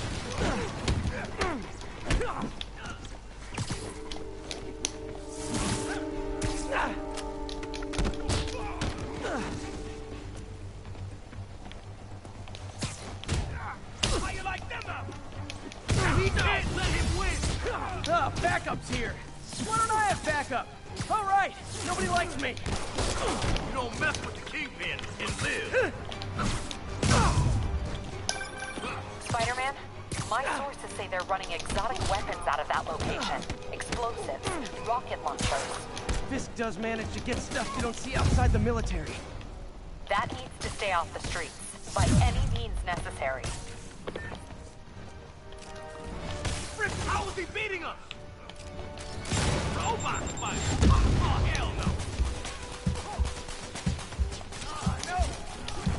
How you like them up? We can't let him win! Ah, backup's here. Why don't I have backup? All right, nobody likes me. You don't mess with the Kingpin and live. Spider-Man, my sources say they're running exotic weapons out of that location. Explosives, rocket launchers. Fisk does manage to get stuff you don't see outside the military. That needs to stay off the streets, by any means necessary. Frick, how is he beating us? Robot fight! Oh, hell no! No!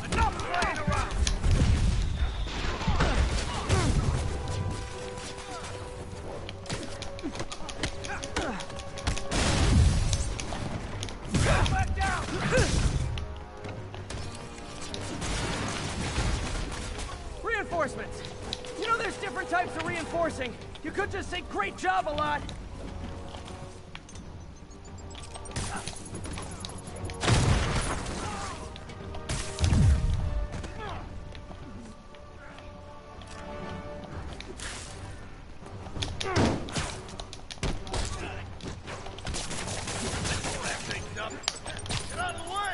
Enough playing around! Back down! Reinforcements! You know there's different types of reinforcing. You could just say great job a lot. Get out of the way!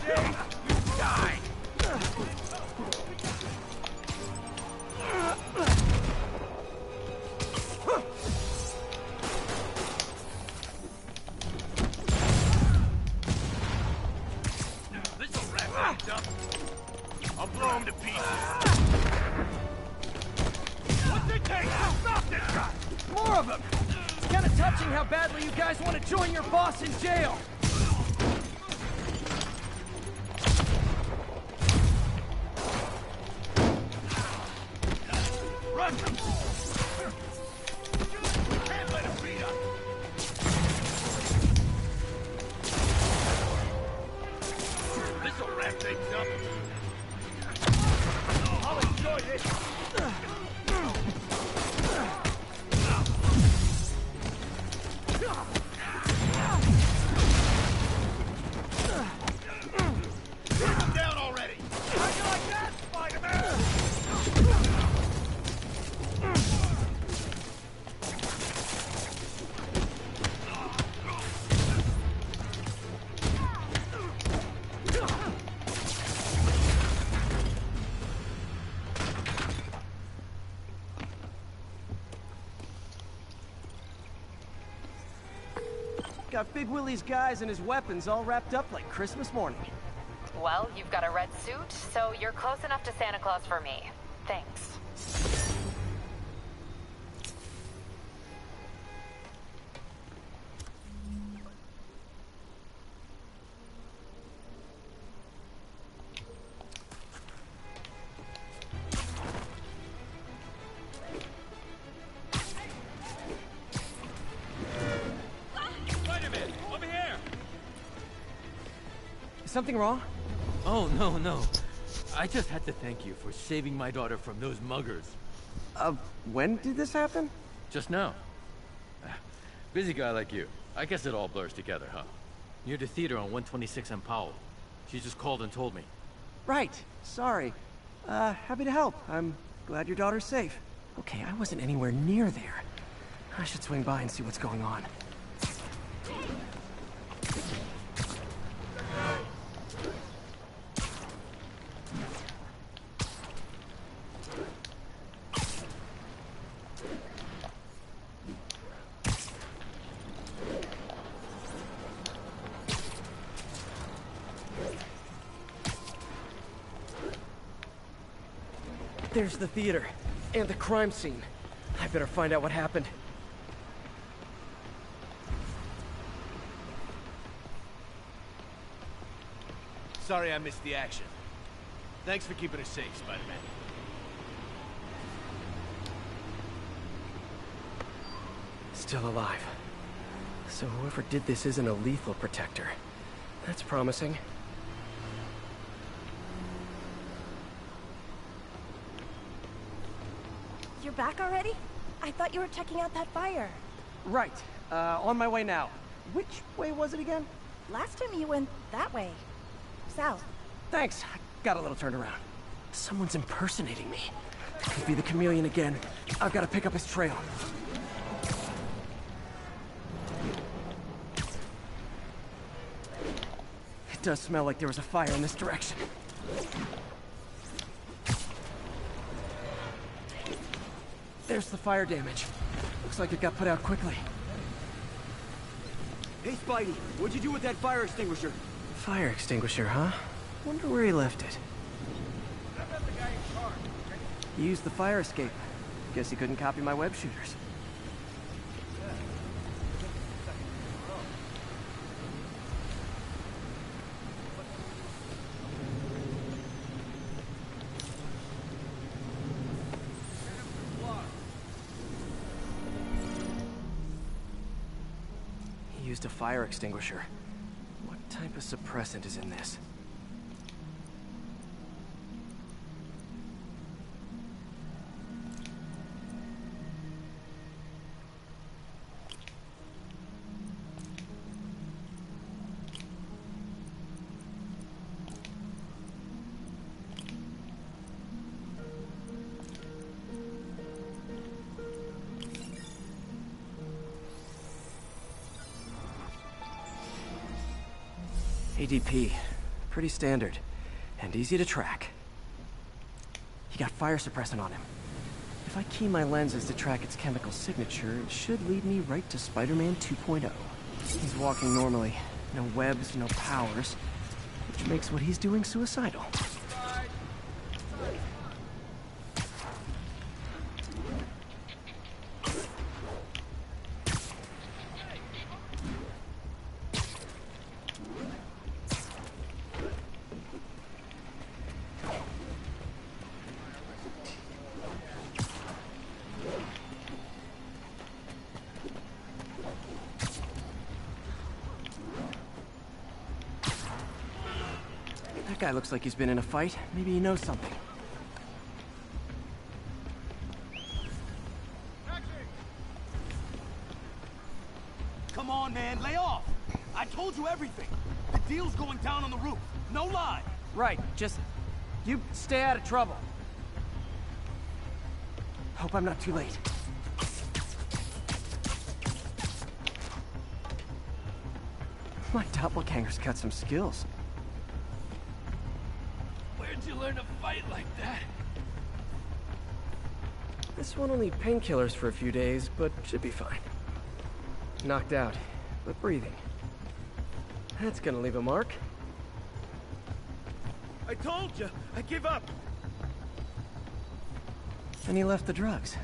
You die! This'll wrap things up. I'll blow him to pieces. What's it take to stop this guy? More of them! It's kind of touching how badly you guys want to join your boss in jail. Run! We can't let him beat us. This'll wrap things up. I'll enjoy this. Put him down already. How you like that, Spider-Man? Got Big Willie's guys and his weapons all wrapped up like Christmas morning. Well, you've got a red suit, so you're close enough to Santa Claus for me. Thanks. Spider-Man, over here! Is something wrong? Oh, no. I just had to thank you for saving my daughter from those muggers. When did this happen? Just now. Busy guy like you. I guess it all blurs together, huh? Near the theater on 126 and Powell. She just called and told me. Right. Sorry. Happy to help. I'm glad your daughter's safe. Okay, I wasn't anywhere near there. I should swing by and see what's going on. There's the theater, and the crime scene. I better find out what happened. Sorry I missed the action. Thanks for keeping us safe, Spider-Man. Still alive. So whoever did this isn't a lethal protector. That's promising. You're back already? I thought you were checking out that fire. Right. On my way now. Which way was it again? Last time you went that way. South. Thanks. I got a little turned around. Someone's impersonating me. Could be the chameleon again. I've got to pick up his trail. It does smell like there was a fire in this direction. There's the fire damage. Looks like it got put out quickly. Hey, Spidey, what'd you do with that fire extinguisher? Fire extinguisher, huh? Wonder where he left it. He used the fire escape. Guess he couldn't copy my web shooters. He used a fire extinguisher. What type of suppressant is in this? ADP. Pretty standard. And easy to track. He got fire suppressant on him. If I key my lenses to track its chemical signature, it should lead me right to Spider-Man 2.0. He's walking normally. No webs, no powers. Which makes what he's doing suicidal. That guy looks like he's been in a fight. Maybe he knows something. Come on, man, lay off! I told you everything. The deal's going down on the roof. No lie. Right, just... you stay out of trouble. Hope I'm not too late. My doppelganger's got some skills. Where'd you learn to fight like that? This one will need painkillers for a few days, but should be fine. Knocked out, but breathing. That's gonna leave a mark. I told you, I give up. And he left the drugs.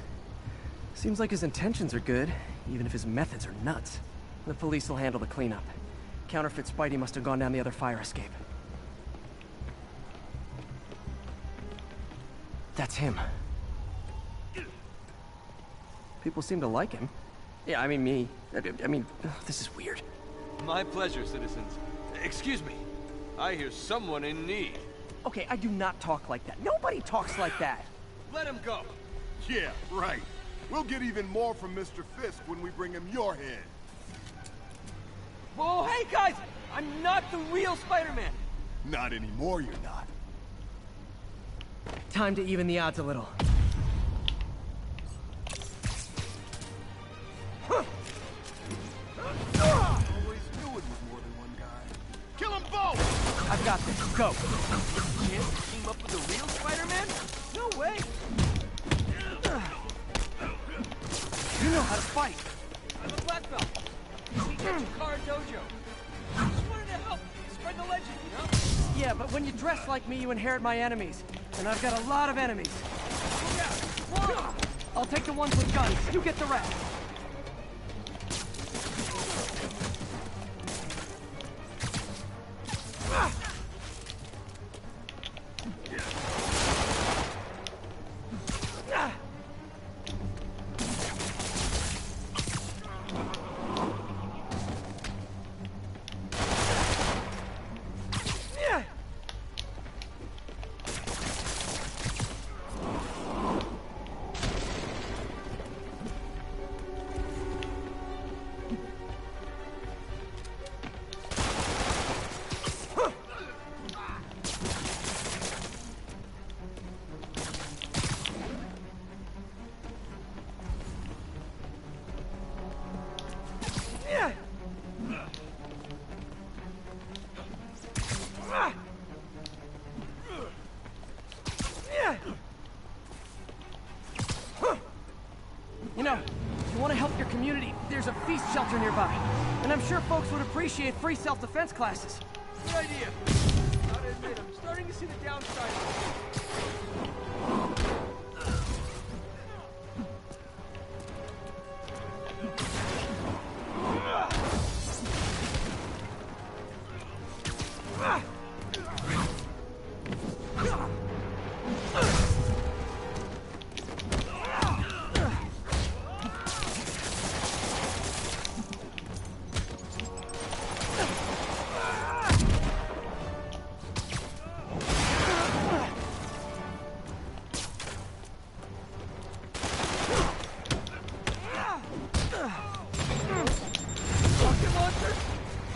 Seems like his intentions are good, even if his methods are nuts. The police will handle the cleanup. Counterfeit Spidey must have gone down the other fire escape. That's him. People seem to like him. Yeah, I mean me. I mean, this is weird. My pleasure, citizens. Excuse me. I hear someone in need. Okay, I do not talk like that. Nobody talks like that. Let him go. Yeah, right. We'll get even more from Mr. Fisk when we bring him your head. Whoa, hey guys! I'm not the real Spider-Man! Not anymore, you're not. Time to even the odds a little. Always knew it was more than one guy. Kill them both! I've got this. Go! Chance to team up with the real Spider-Man? No way! You know how to fight! I'm a black belt. We get you Car Dojo. I just wanted to help spread the legend, you know? Yeah, but when you dress like me, you inherit my enemies. And I've got a lot of enemies. I'll take the ones with guns. You get the rest. You know, if you want to help your community, there's a feast shelter nearby. And I'm sure folks would appreciate free self-defense classes. Good idea. Gotta admit, I'm starting to see the downside of this.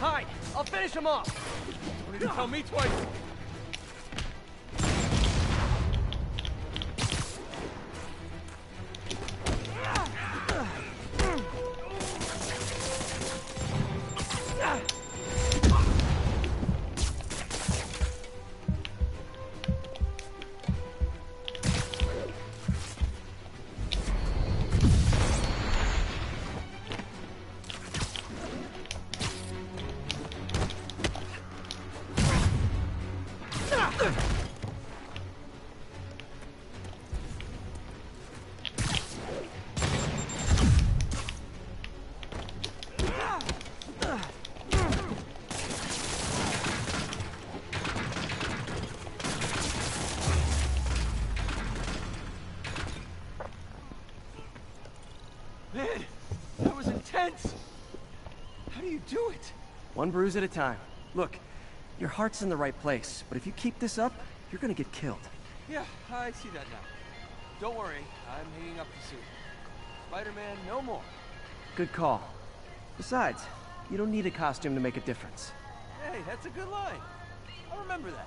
Hide! I'll finish him off! Don't need to tell me twice. Man, that was intense! How do you do it? One bruise at a time. Look, your heart's in the right place, but if you keep this up, you're gonna get killed. Yeah, I see that now. Don't worry, I'm hanging up too soon. Spider-Man, no more. Good call. Besides, you don't need a costume to make a difference. Hey, that's a good line. I'll remember that.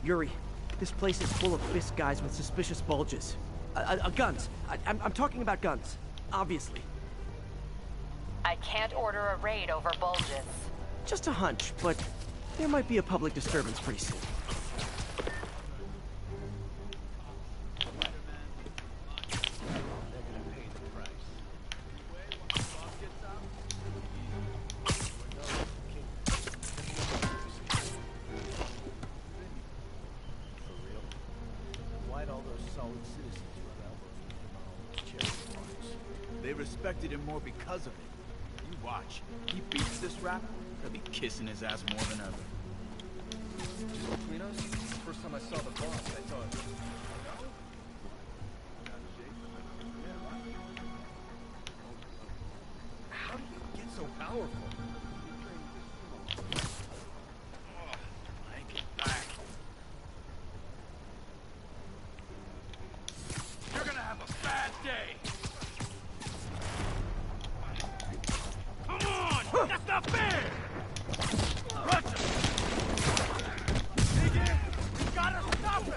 Yuri, this place is full of Fisk guys with suspicious bulges. Guns. I'm talking about guns, obviously. I can't order a raid over bulges. Just a hunch, but there might be a public disturbance pretty soon. They respected him more because of it. You watch. He beats this rap, they'll be kissing his ass more than ever. Just between us, first time I saw the boss, I thought, how do you get so powerful? You're gonna have a bad day. Come on! That's not fair! Watch him! Dig in! You gotta stop it!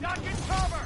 Y'all get cover!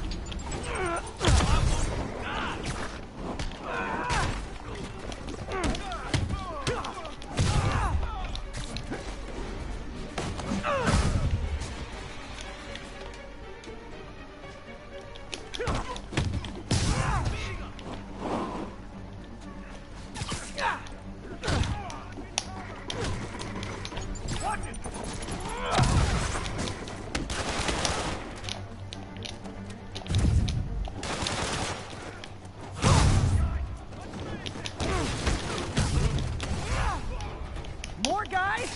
More guys?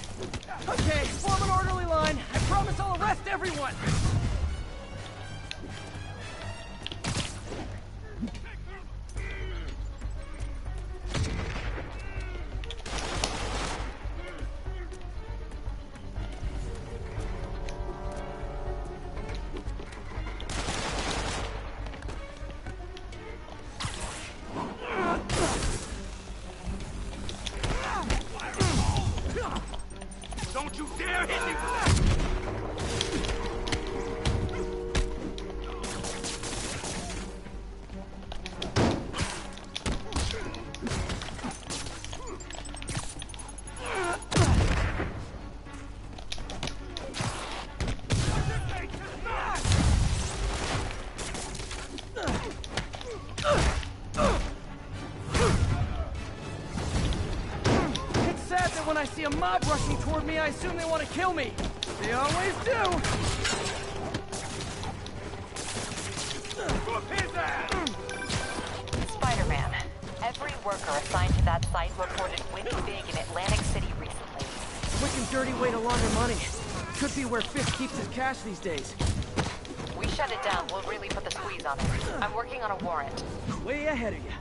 Okay, form an orderly line. I promise I'll arrest everyone. Don't you dare hit me with that! It's sad that when I see a mob rushing toward me, I assume they want to kill me. They always do. Spider-Man, every worker assigned to that site reported winning big in Atlantic City recently. Quick and dirty way to launder money. Could be where Fisk keeps his cash these days. We shut it down, we'll really put the squeeze on it. I'm working on a warrant. Way ahead of you.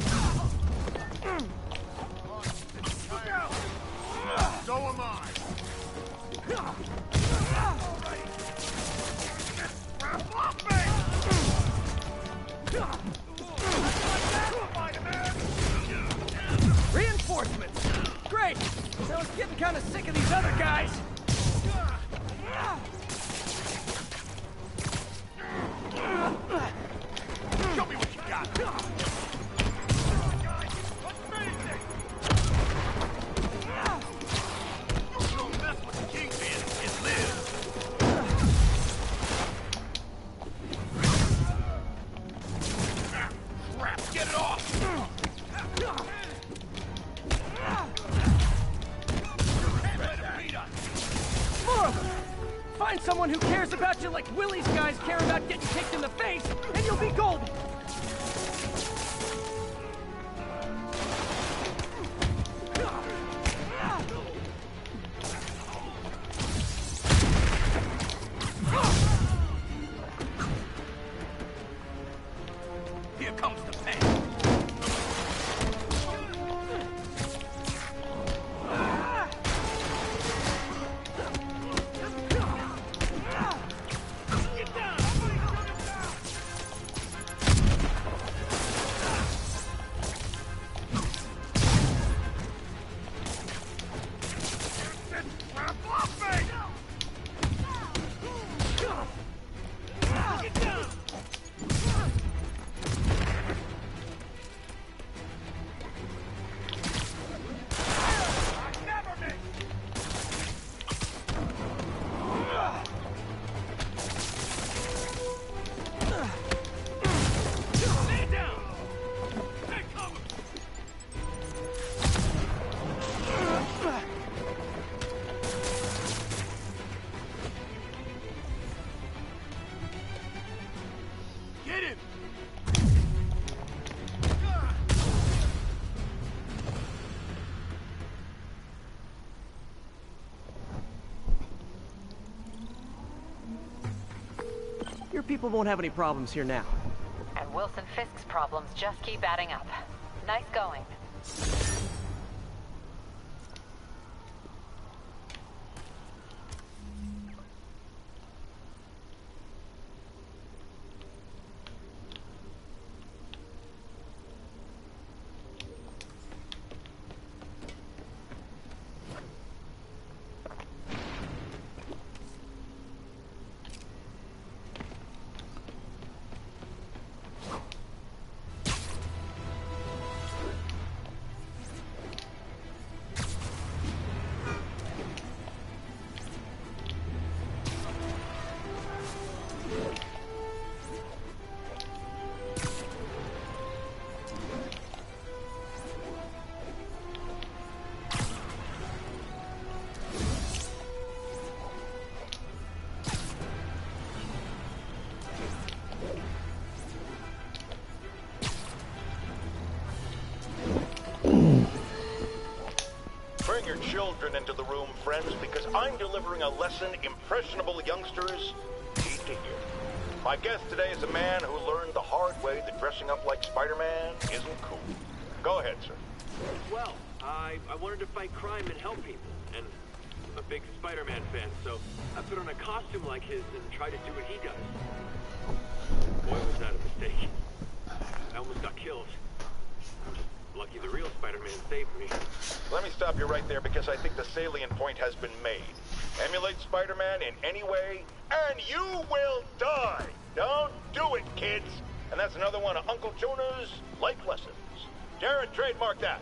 So am I. Reinforcements! Great! I was getting kind of sick of these other guys. Show me what you got. Don't mess with the Kingpin and live. Crap, get it off! More of them! Find someone who cares about you like Willie's guys care about getting kicked in the face, and you'll be golden! Here comes the pain. people won't have any problems here now. And Wilson Fisk's problems just keep adding up. Nice going. Bring your children into the room, friends, because I'm delivering a lesson impressionable youngsters need to hear. My guest today is a man who learned the hard way that dressing up like Spider-Man isn't cool. Go ahead, sir. Well, I wanted to fight crime and help people, and I'm a big Spider-Man fan, so I put on a costume like his and tried to do what he does. Boy, was that a mistake. I almost got killed. Lucky the real Spider-Man saved me. Let me stop you right there because I think the salient point has been made. Emulate Spider-Man in any way, and you will die! Don't do it, kids! And that's another one of Uncle Jonah's life lessons. Jared, trademark that.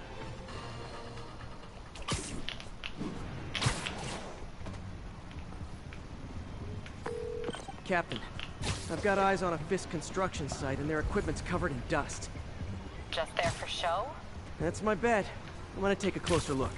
Captain, I've got eyes on a Fisk construction site and their equipment's covered in dust. Just there for show? That's my bet. I'm gonna take a closer look.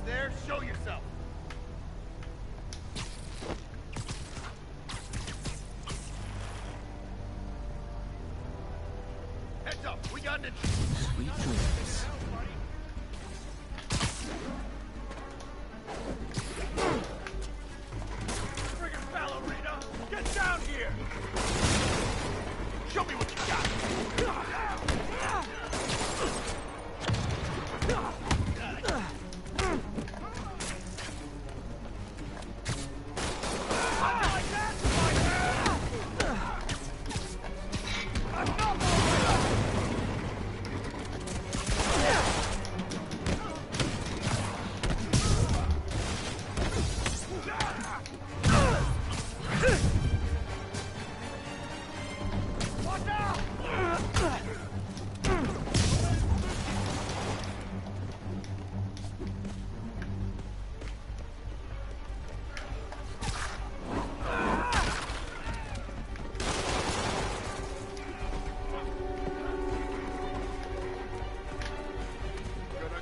There, show yourself. Heads up, we got an Sweet dreams. friggin' ballerina! Get down here! Show me what you got!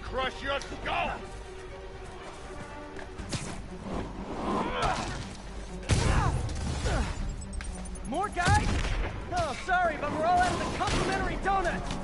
Crush your skull! More guys? Oh, sorry, but we're all out of the complimentary donuts!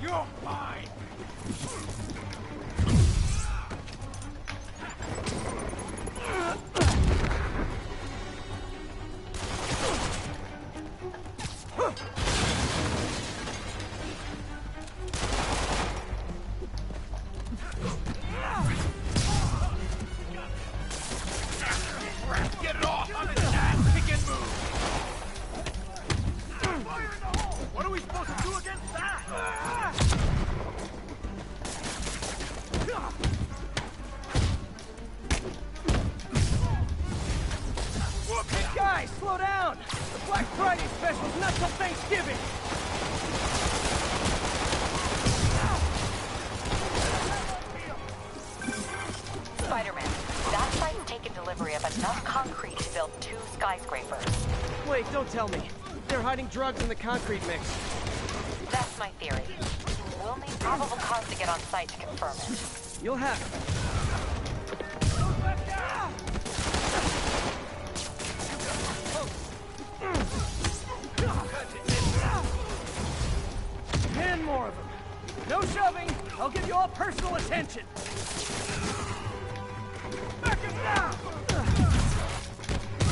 You're mine! Get it off! I'm in that! Kick and move! Fire in the hole! What are we supposed to do against that? Hey guys, slow down! The Black Friday special's not till Thanksgiving! Spider-Man, that site's taken delivery of enough concrete to build 2 skyscrapers. Wait, don't tell me. They're hiding drugs in the concrete mix. That's my theory. We'll need probable cause to get on site to confirm it. You'll have it. 10 more of them. No shoving. I'll give you all personal attention. Back him down!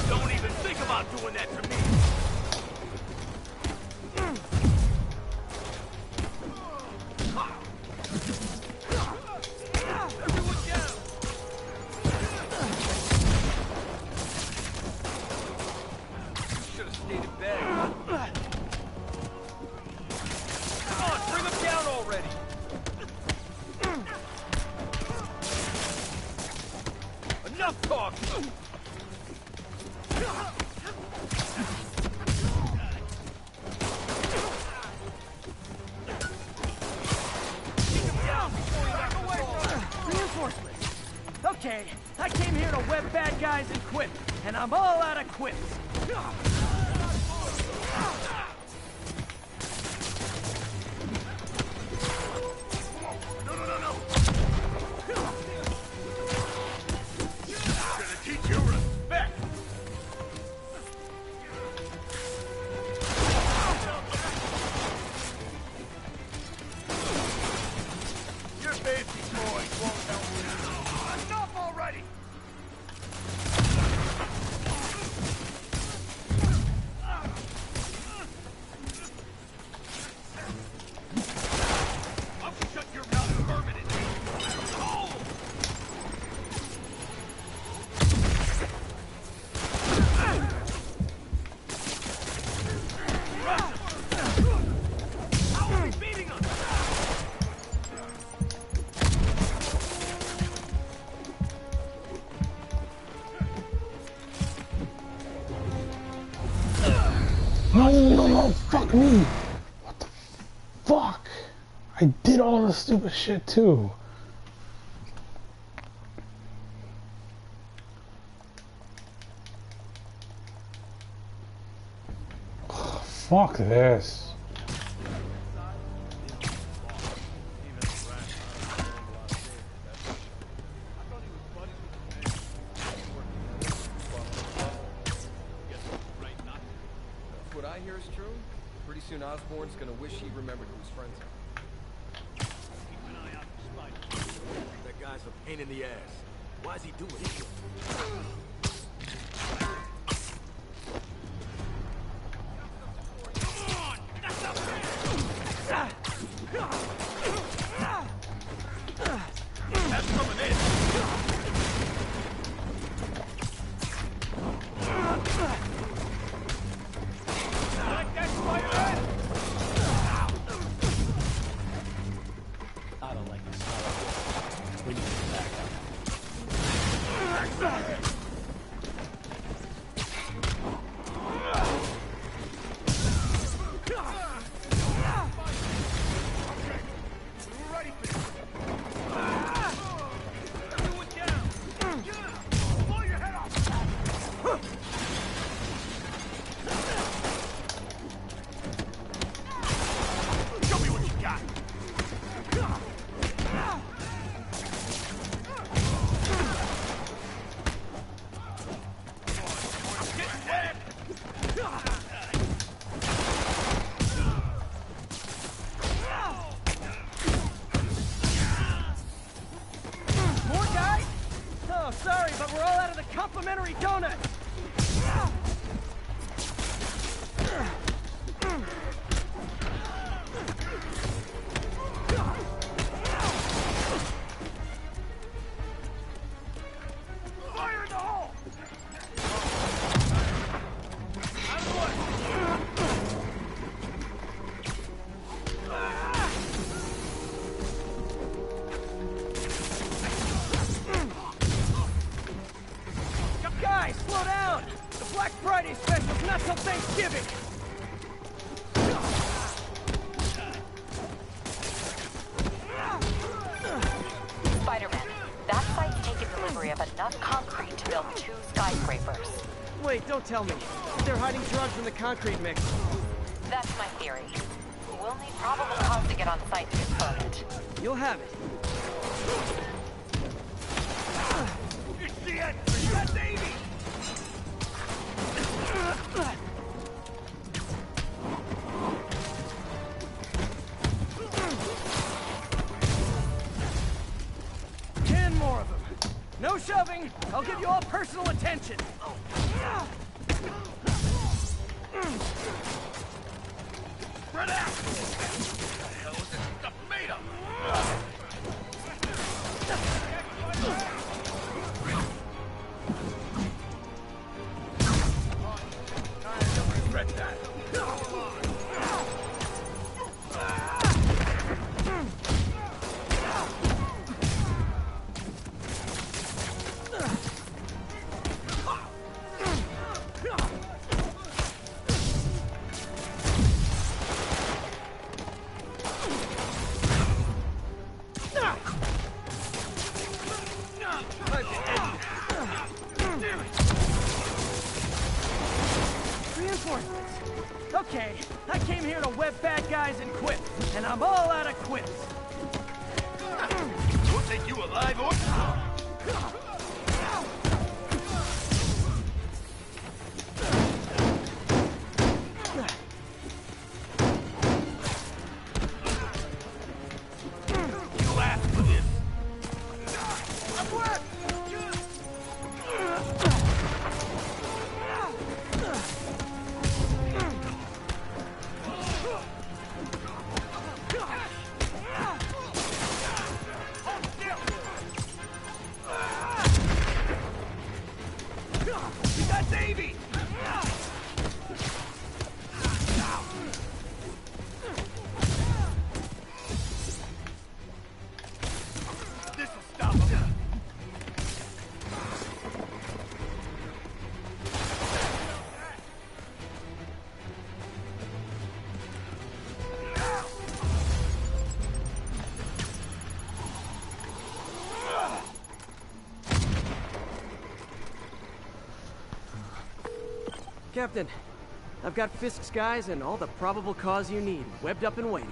Don't even think about doing that to me! Everyone down! Should have stayed in bed. Come on, bring him down already! Enough talk! Reinforcements. Okay, I came here to web bad guys and quip, and I'm all out of quips. Gonna teach you respect! Your fancy toys won't help me. Enough already! I'll shut your mouth permanently! Oh! How are we beating them? No, fuck me! What the fuck? I did all this stupid shit too. Fuck this. If what I hear is true, pretty soon Osborn's gonna wish he remembered who his friends are. Keep an eye out for Spider. That guy's a pain in the ass. Why's he doing it? That's coming in. Like that, Spider-Man? I don't like this. We need to get back up. Wait, don't tell me. They're hiding drugs in the concrete mix. That's my theory. We'll need probable cause to get on site to confirm it. You'll have it. It's the end for you! That baby! More of them. No shoving. I'll give you all personal attention. Spread out! What the hell is this stuff made of? I don't regret that. Reinforcements. Okay, I came here to web bad guys and quip, and I'm all out of quips. We'll take you alive or... You asked for this. We got Davey! This'll stop him. Captain, I've got Fisk's guys and all the probable cause you need, webbed up and waiting.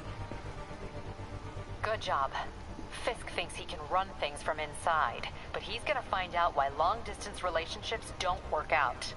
Good job. Fisk thinks he can run things from inside, but he's gonna find out why long-distance relationships don't work out.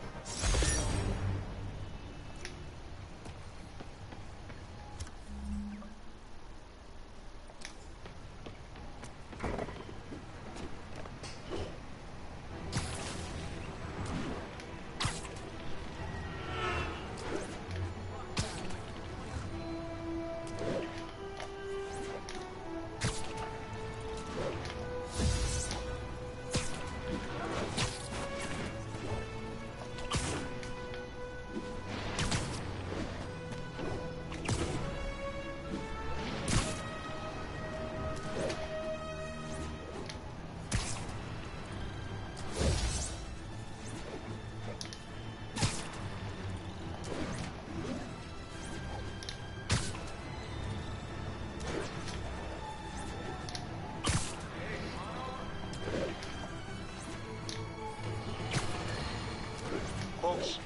Folks,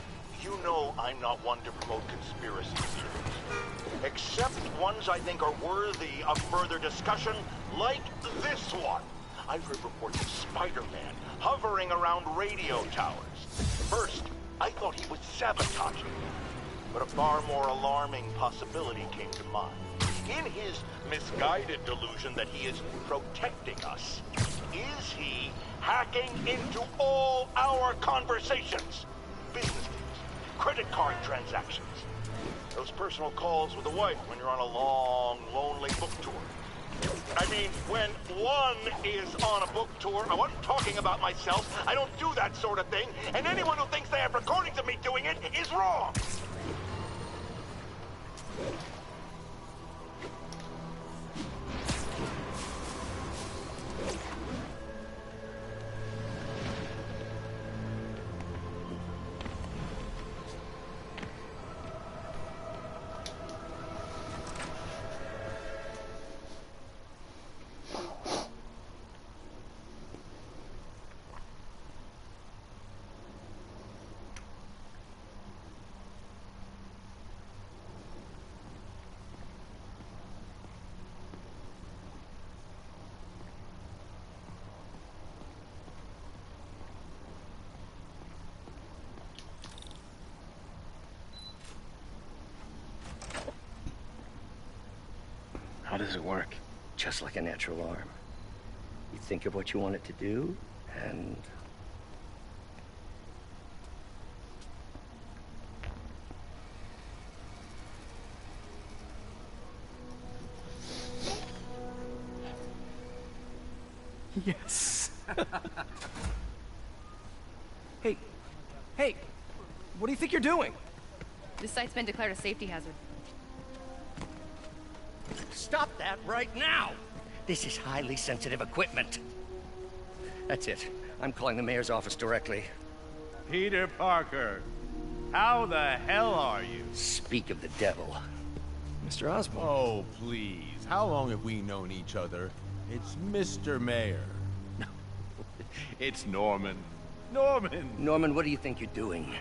you know I'm not one to promote conspiracy theories. Except ones I think are worthy of further discussion, like this one. I've heard reports of Spider-Man hovering around radio towers. First, I thought he was sabotaging them. But a far more alarming possibility came to mind. In his misguided delusion that he is protecting us, is he hacking into all our conversations? Business deals, credit card transactions, those personal calls with the wife when you're on a long, lonely book tour. I mean, when one is on a book tour, I wasn't talking about myself, I don't do that sort of thing, and anyone who thinks they have recordings of me doing it is wrong! How does it work? Just like a natural arm. You think of what you want it to do, and... Yes. Hey, what do you think you're doing? This site's been declared a safety hazard. Stop that right now! This is highly sensitive equipment. That's it. I'm calling the mayor's office directly. Peter Parker, how the hell are you? Speak of the devil. Mr. Osborn. Oh, please. How long have we known each other? It's Mr. Mayor. It's Norman. Norman! Norman, what do you think you're doing?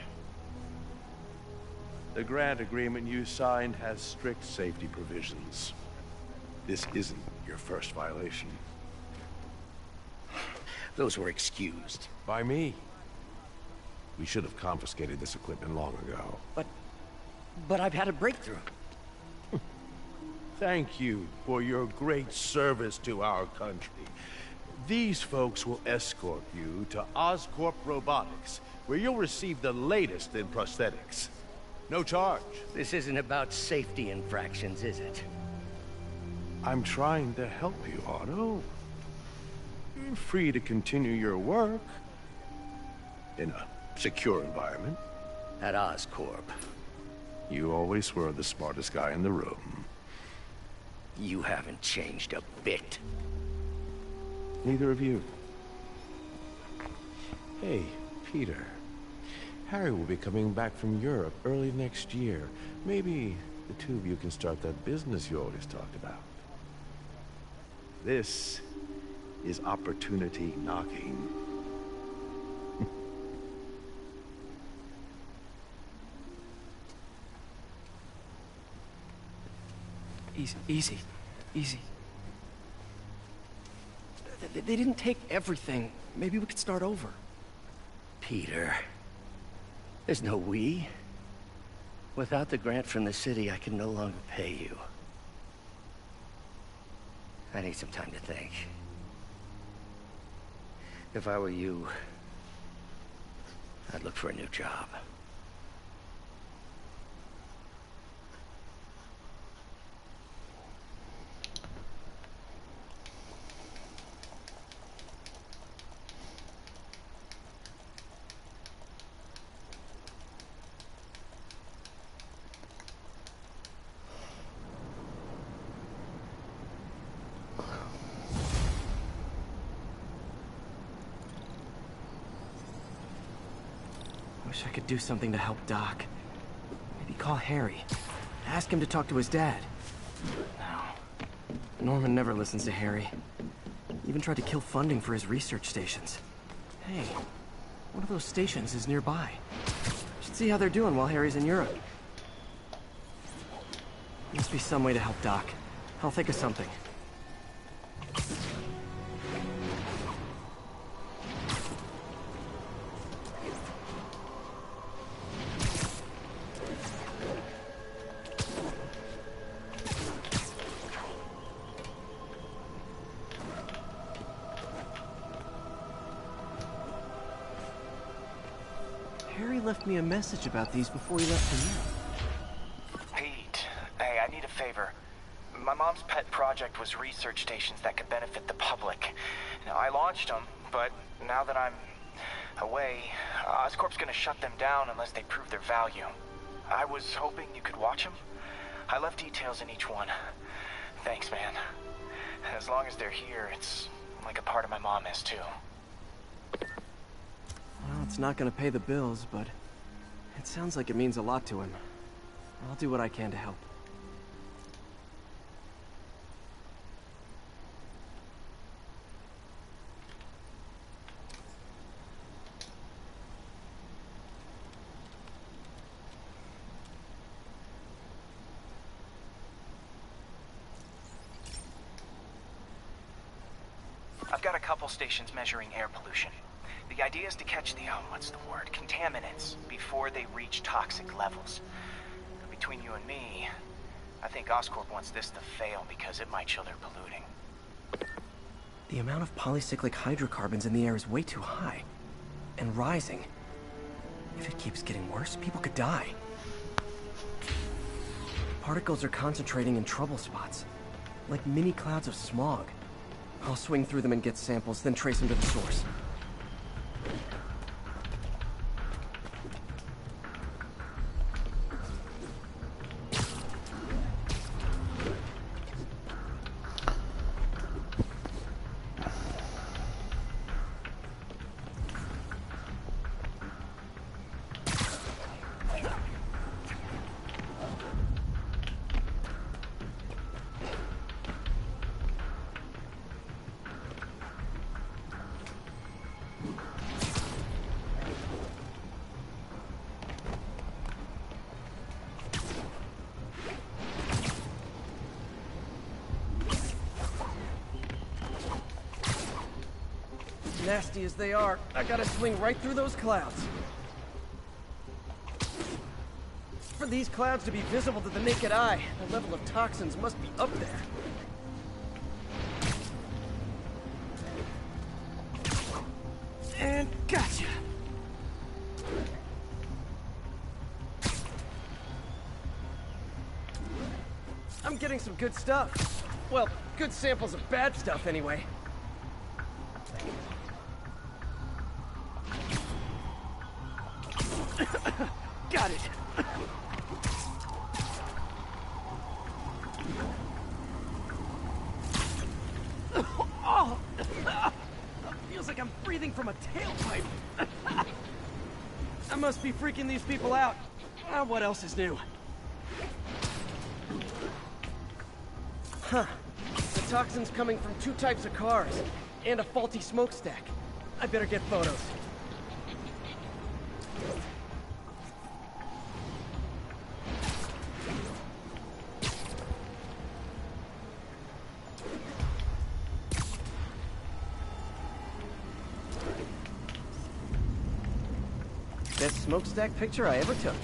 The grant agreement you signed has strict safety provisions. This isn't your first violation. Those were excused. By me. We should have confiscated this equipment long ago. But I've had a breakthrough. Thank you for your great service to our country. These folks will escort you to Oscorp Robotics, where you'll receive the latest in prosthetics. No charge. This isn't about safety infractions, is it? I'm trying to help you, Otto. You're free to continue your work in a secure environment. At Oscorp. You always were the smartest guy in the room. You haven't changed a bit. Neither of you. Hey, Peter. Harry will be coming back from Europe early next year. Maybe the two of you can start that business you always talked about. This is opportunity knocking. Easy. They didn't take everything. Maybe we could start over. Peter, there's no we. Without the grant from the city, I can no longer pay you. I need some time to think. If I were you, I'd look for a new job. Wish I could do something to help Doc. Maybe call Harry. Ask him to talk to his dad. No. Norman never listens to Harry. Even tried to kill funding for his research stations. Hey, one of those stations is nearby. Should see how they're doing while Harry's in Europe. Must be some way to help Doc. I'll think of something. Harry left me a message about these before he left for you. Pete, hey, I need a favor. My mom's pet project was research stations that could benefit the public. Now, I launched them, but now that I'm away, Oscorp's gonna shut them down unless they prove their value. I was hoping you could watch them. I left details in each one. Thanks, man. As long as they're here, it's like a part of my mom is, too. Well, it's not gonna pay the bills, but it sounds like it means a lot to him. I'll do what I can to help. I've got a couple stations measuring air pollution. The idea is to catch the, contaminants before they reach toxic levels. Between you and me, I think think Oscorp wants this to fail because it might show they're polluting. The amount of polycyclic hydrocarbons in the air is way too high. And rising. If it keeps getting worse, people could die. Particles are concentrating in trouble spots. Like mini clouds of smog. I'll swing through them and get samples, then trace them to the source. Nasty as they are, I gotta swing right through those clouds. For these clouds to be visible to the naked eye, the level of toxins must be up there. And gotcha! I'm getting some good stuff. Well, good samples of bad stuff anyway. Got it. Oh, feels like I'm breathing from a tailpipe. I must be freaking these people out. What else is new? Huh. The toxin's coming from 2 types of cars and a faulty smokestack. I better get photos. Best smokestack picture I ever took.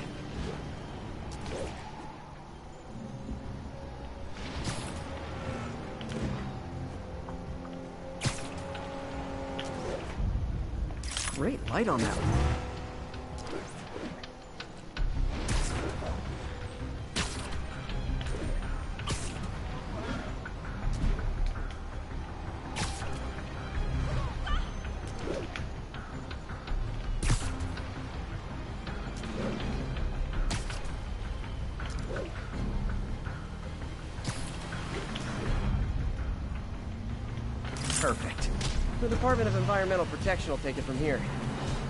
Great light on that one. Perfect. The Department of Environmental Protection will take it from here.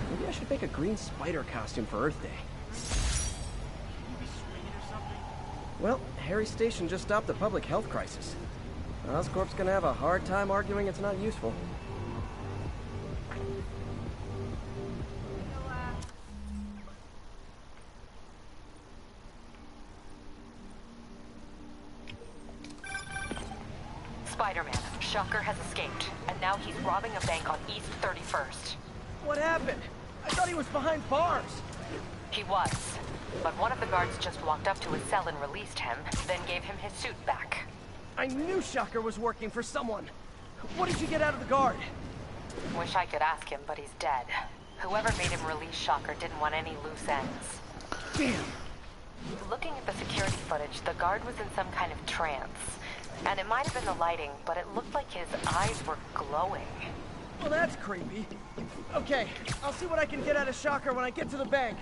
Maybe I should make a green spider costume for Earth Day. Well, Harry Station just stopped a public health crisis. Oscorp's gonna have a hard time arguing it's not useful. Spider-Man, Shocker has escaped, and now he's robbing a bank on East 31st. What happened? I thought he was behind bars. He was, but one of the guards just walked up to his cell and released him, then gave him his suit back. I knew Shocker was working for someone. What did you get out of the guard? Wish I could ask him, but he's dead. Whoever made him release Shocker didn't want any loose ends. Damn. Looking at the security footage, the guard was in some kind of trance. And it might have been the lighting, but it looked like his eyes were glowing. Well, that's creepy. Okay, I'll see what I can get out of Shocker when I get to the bank.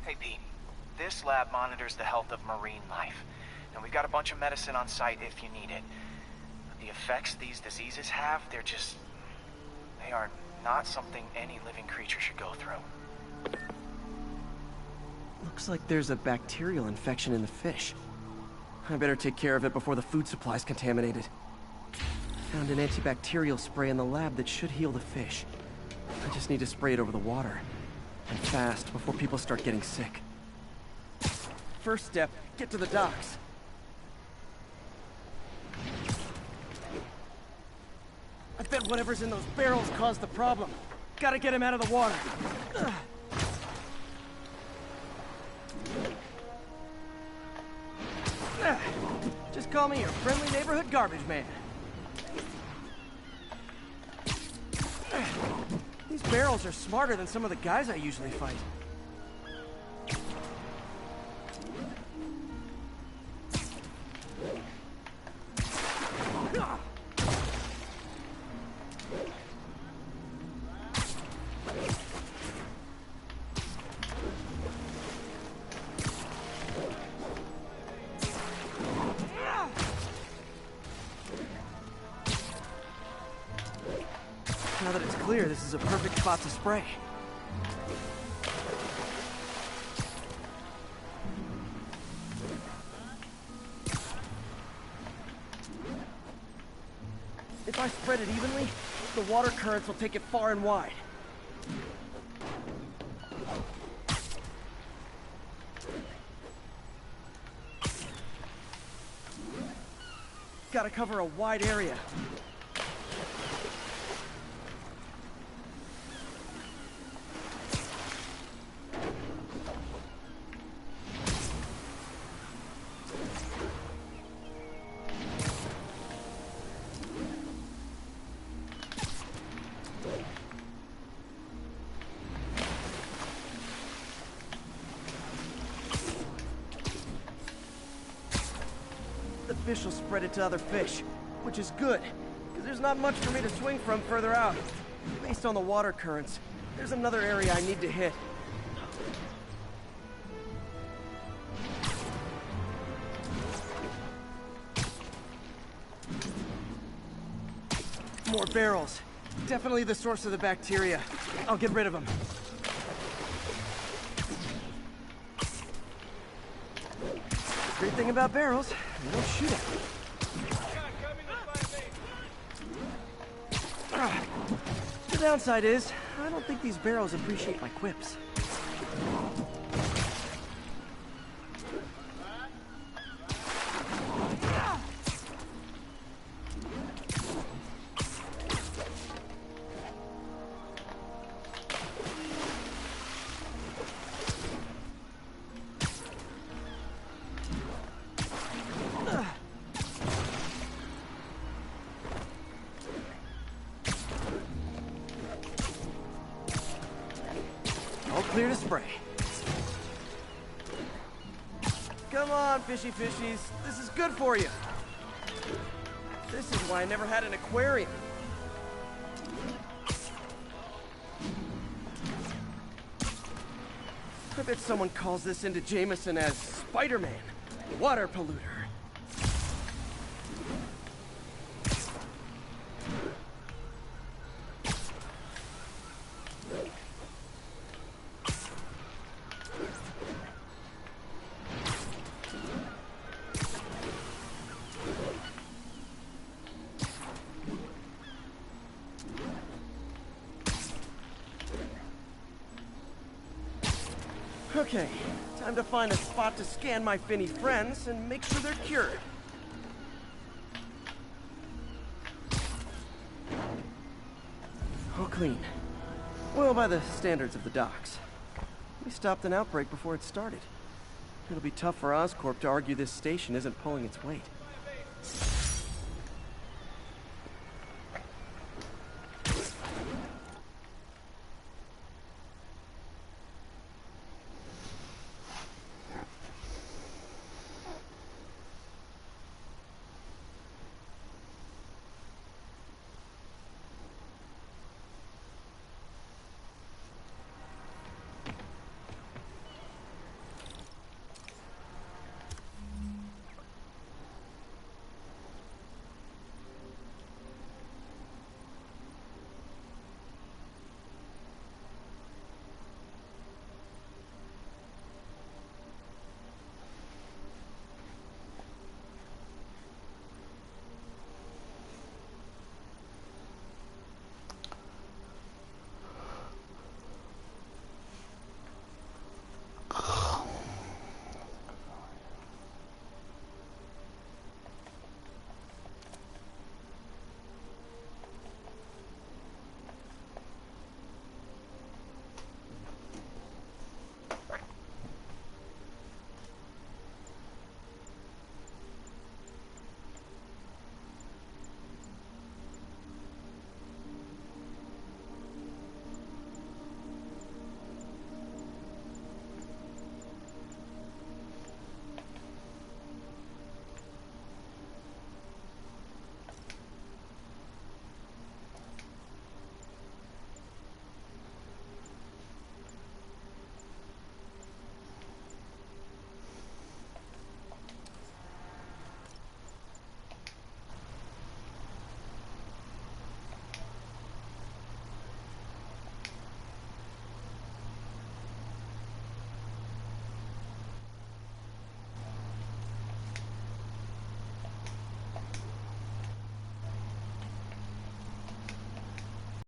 Hey, Pete. This lab monitors the health of marine life. And we've got a bunch of medicine on site if you need it. The effects these diseases have, they are not something any living creature should go through. Looks like there's a bacterial infection in the fish. I better take care of it before the food supply's contaminated. Found an antibacterial spray in the lab that should heal the fish. I just need to spray it over the water. And fast, before people start getting sick. First step, get to the docks. I bet whatever's in those barrels caused the problem. Gotta get him out of the water. Just call me your friendly neighborhood garbage man. These barrels are smarter than some of the guys I usually fight. Now that it's clear, this is a perfect spot to spray. If I spread it evenly, the water currents will take it far and wide. Gotta cover a wide area. The fish will spread it to other fish, which is good, because there's not much for me to swing from further out. Based on the water currents, there's another area I need to hit. More barrels. Definitely the source of the bacteria. I'll get rid of them. Great thing about barrels, they don't shoot at me. The downside is, I don't think these barrels appreciate my quips. All clear to spray. Come on, fishy fishies. This is good for you. This is why I never had an aquarium. I bet someone calls this into Jameson as Spider-Man, water polluter. Okay, time to find a spot to scan my finny friends and make sure they're cured. All clean. Well, by the standards of the docks. We stopped an outbreak before it started. It'll be tough for Oscorp to argue this station isn't pulling its weight.